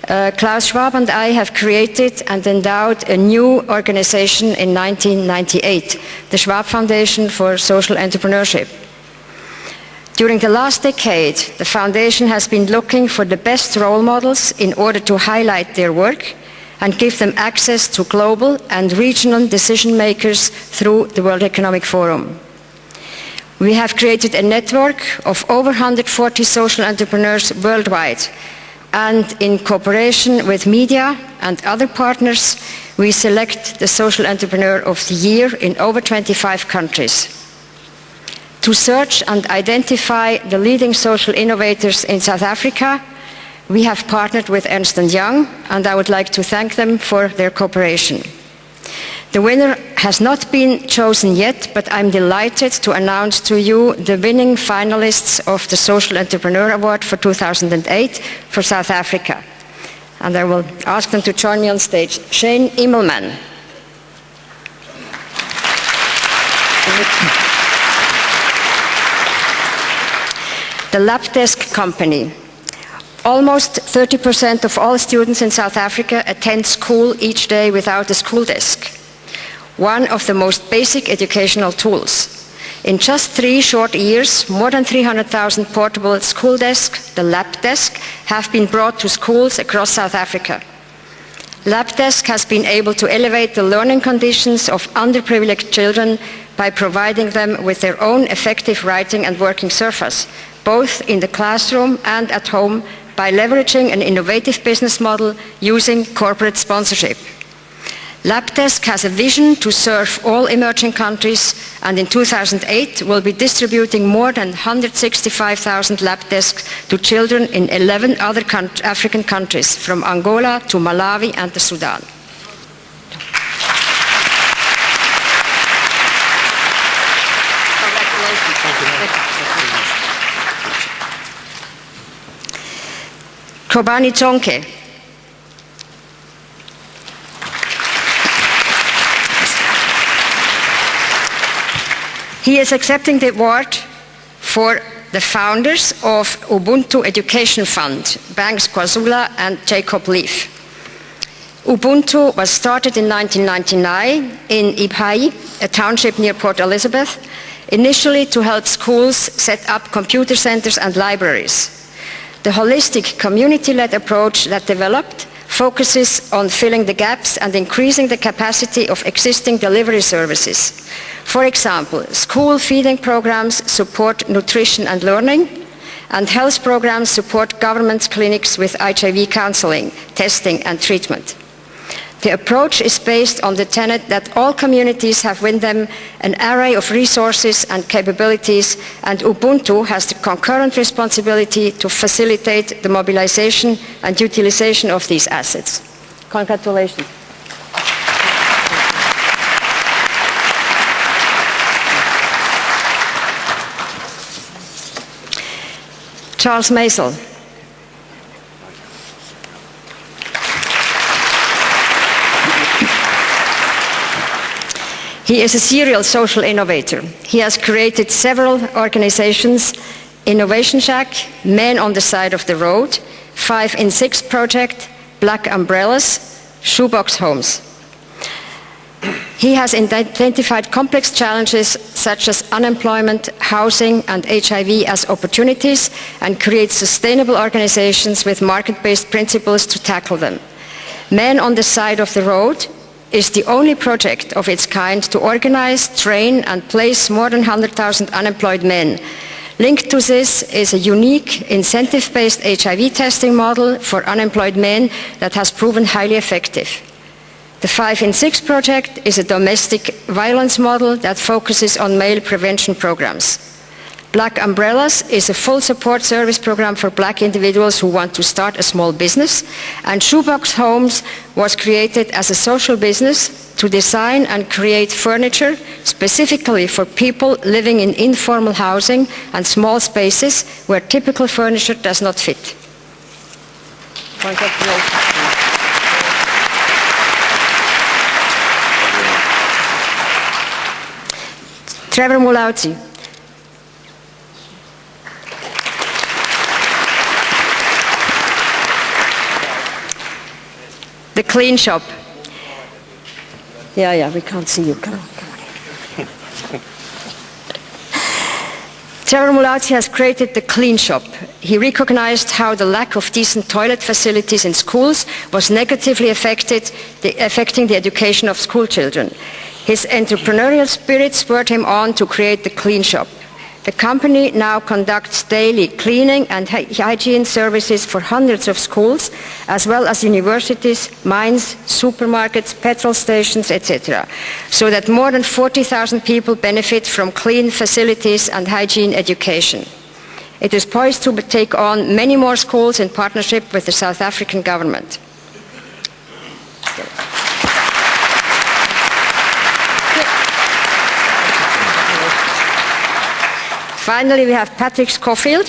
Klaus Schwab and I have created and endowed a new organization in 1998, the Schwab Foundation for Social Entrepreneurship. During the last decade, the foundation has been looking for the best role models in order to highlight their work and give them access to global and regional decision makers through the World Economic Forum. We have created a network of over 140 social entrepreneurs worldwide, and in cooperation with media and other partners, we select the Social Entrepreneur of the Year in over 25 countries. To search and identify the leading social innovators in South Africa, we have partnered with Ernst & Young, and I would like to thank them for their cooperation. The winner has not been chosen yet, but I'm delighted to announce to you the winning finalists of the Social Entrepreneur Award for 2008 for South Africa. And I will ask them to join me on stage. Shane Immelman. The Lab Desk Company. Almost 30% of all students in South Africa attend school each day without a school desk, one of the most basic educational tools. In just 3 short years, more than 300,000 portable school desks, the lab desk, have been brought to schools across South Africa. LabDesk has been able to elevate the learning conditions of underprivileged children by providing them with their own effective writing and working surface, both in the classroom and at home, by leveraging an innovative business model using corporate sponsorship. LabDesk has a vision to serve all emerging countries, and in 2008 will be distributing more than 165,000 lab desks to children in 11 other African countries, from Angola to Malawi and the Sudan. Kobani Chonke. He is accepting the award for the founders of Ubuntu Education Fund, Banks Kwazula and Jacob Leaf. Ubuntu was started in 1999 in Ibhai, a township near Port Elizabeth, initially to help schools set up computer centers and libraries. The holistic community-led approach that developed focuses on filling the gaps and increasing the capacity of existing delivery services. For example, school feeding programs support nutrition and learning, and health programs support government clinics with HIV counseling, testing and treatment. The approach is based on the tenet that all communities have within them an array of resources and capabilities, and Ubuntu has the concurrent responsibility to facilitate the mobilization and utilization of these assets. Congratulations. Charles Maisel. He is a serial social innovator. He has created several organizations: Innovation Shack, Men on the Side of the Road, 5 in 6 Project, Black Umbrellas, Shoebox Homes. He has identified complex challenges such as unemployment, housing, and HIV as opportunities, and creates sustainable organizations with market-based principles to tackle them. Men on the Side of the Road is the only project of its kind to organize, train, and place more than 100,000 unemployed men. Linked to this is a unique incentive-based HIV testing model for unemployed men that has proven highly effective. The 5 in 6 project is a domestic violence model that focuses on male prevention programs. Black Umbrellas is a full support service program for black individuals who want to start a small business, and Shoebox Homes was created as a social business to design and create furniture specifically for people living in informal housing and small spaces where typical furniture does not fit. Trevor Mulauzi. The Clean Shop. Yeah, we can't see you. Come on. Trevor Mulauzi has created the Clean Shop. He recognized how the lack of decent toilet facilities in schools was negatively affecting the education of school children. His entrepreneurial spirit spurred him on to create the Clean Shop. The company now conducts daily cleaning and hygiene services for hundreds of schools, as well as universities, mines, supermarkets, petrol stations, etc., so that more than 40,000 people benefit from clean facilities and hygiene education. It is poised to take on many more schools in partnership with the South African government. Finally, we have Patrick Schofield.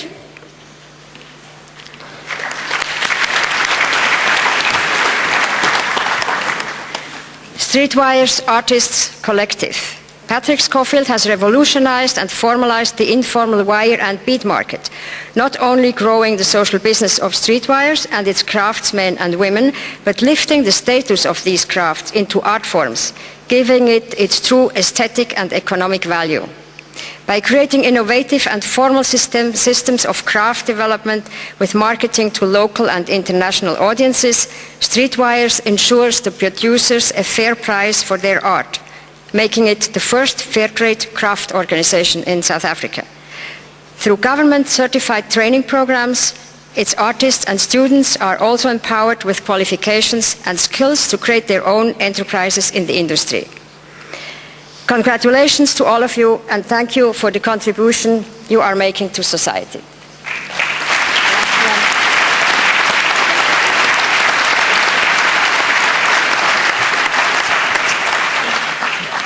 Streetwires Artists Collective. Patrick Scofield has revolutionized and formalized the informal wire and bead market, not only growing the social business of streetwires and its craftsmen and women, but lifting the status of these crafts into art forms, giving it its true aesthetic and economic value. By creating innovative and formal systems of craft development with marketing to local and international audiences, Streetwires ensures the producers a fair price for their art, making it the first fair trade craft organization in South Africa. Through government-certified training programs, its artists and students are also empowered with qualifications and skills to create their own enterprises in the industry. Congratulations to all of you, and thank you for the contribution you are making to society.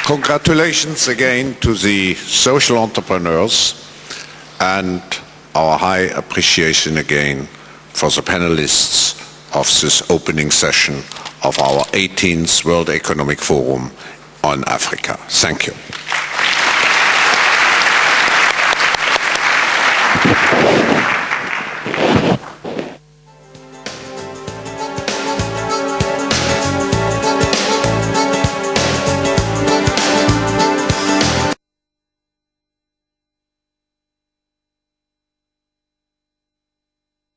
Congratulations again to the social entrepreneurs, and our high appreciation again for the panelists of this opening session of our 18th World Economic Forum on Africa. Thank you.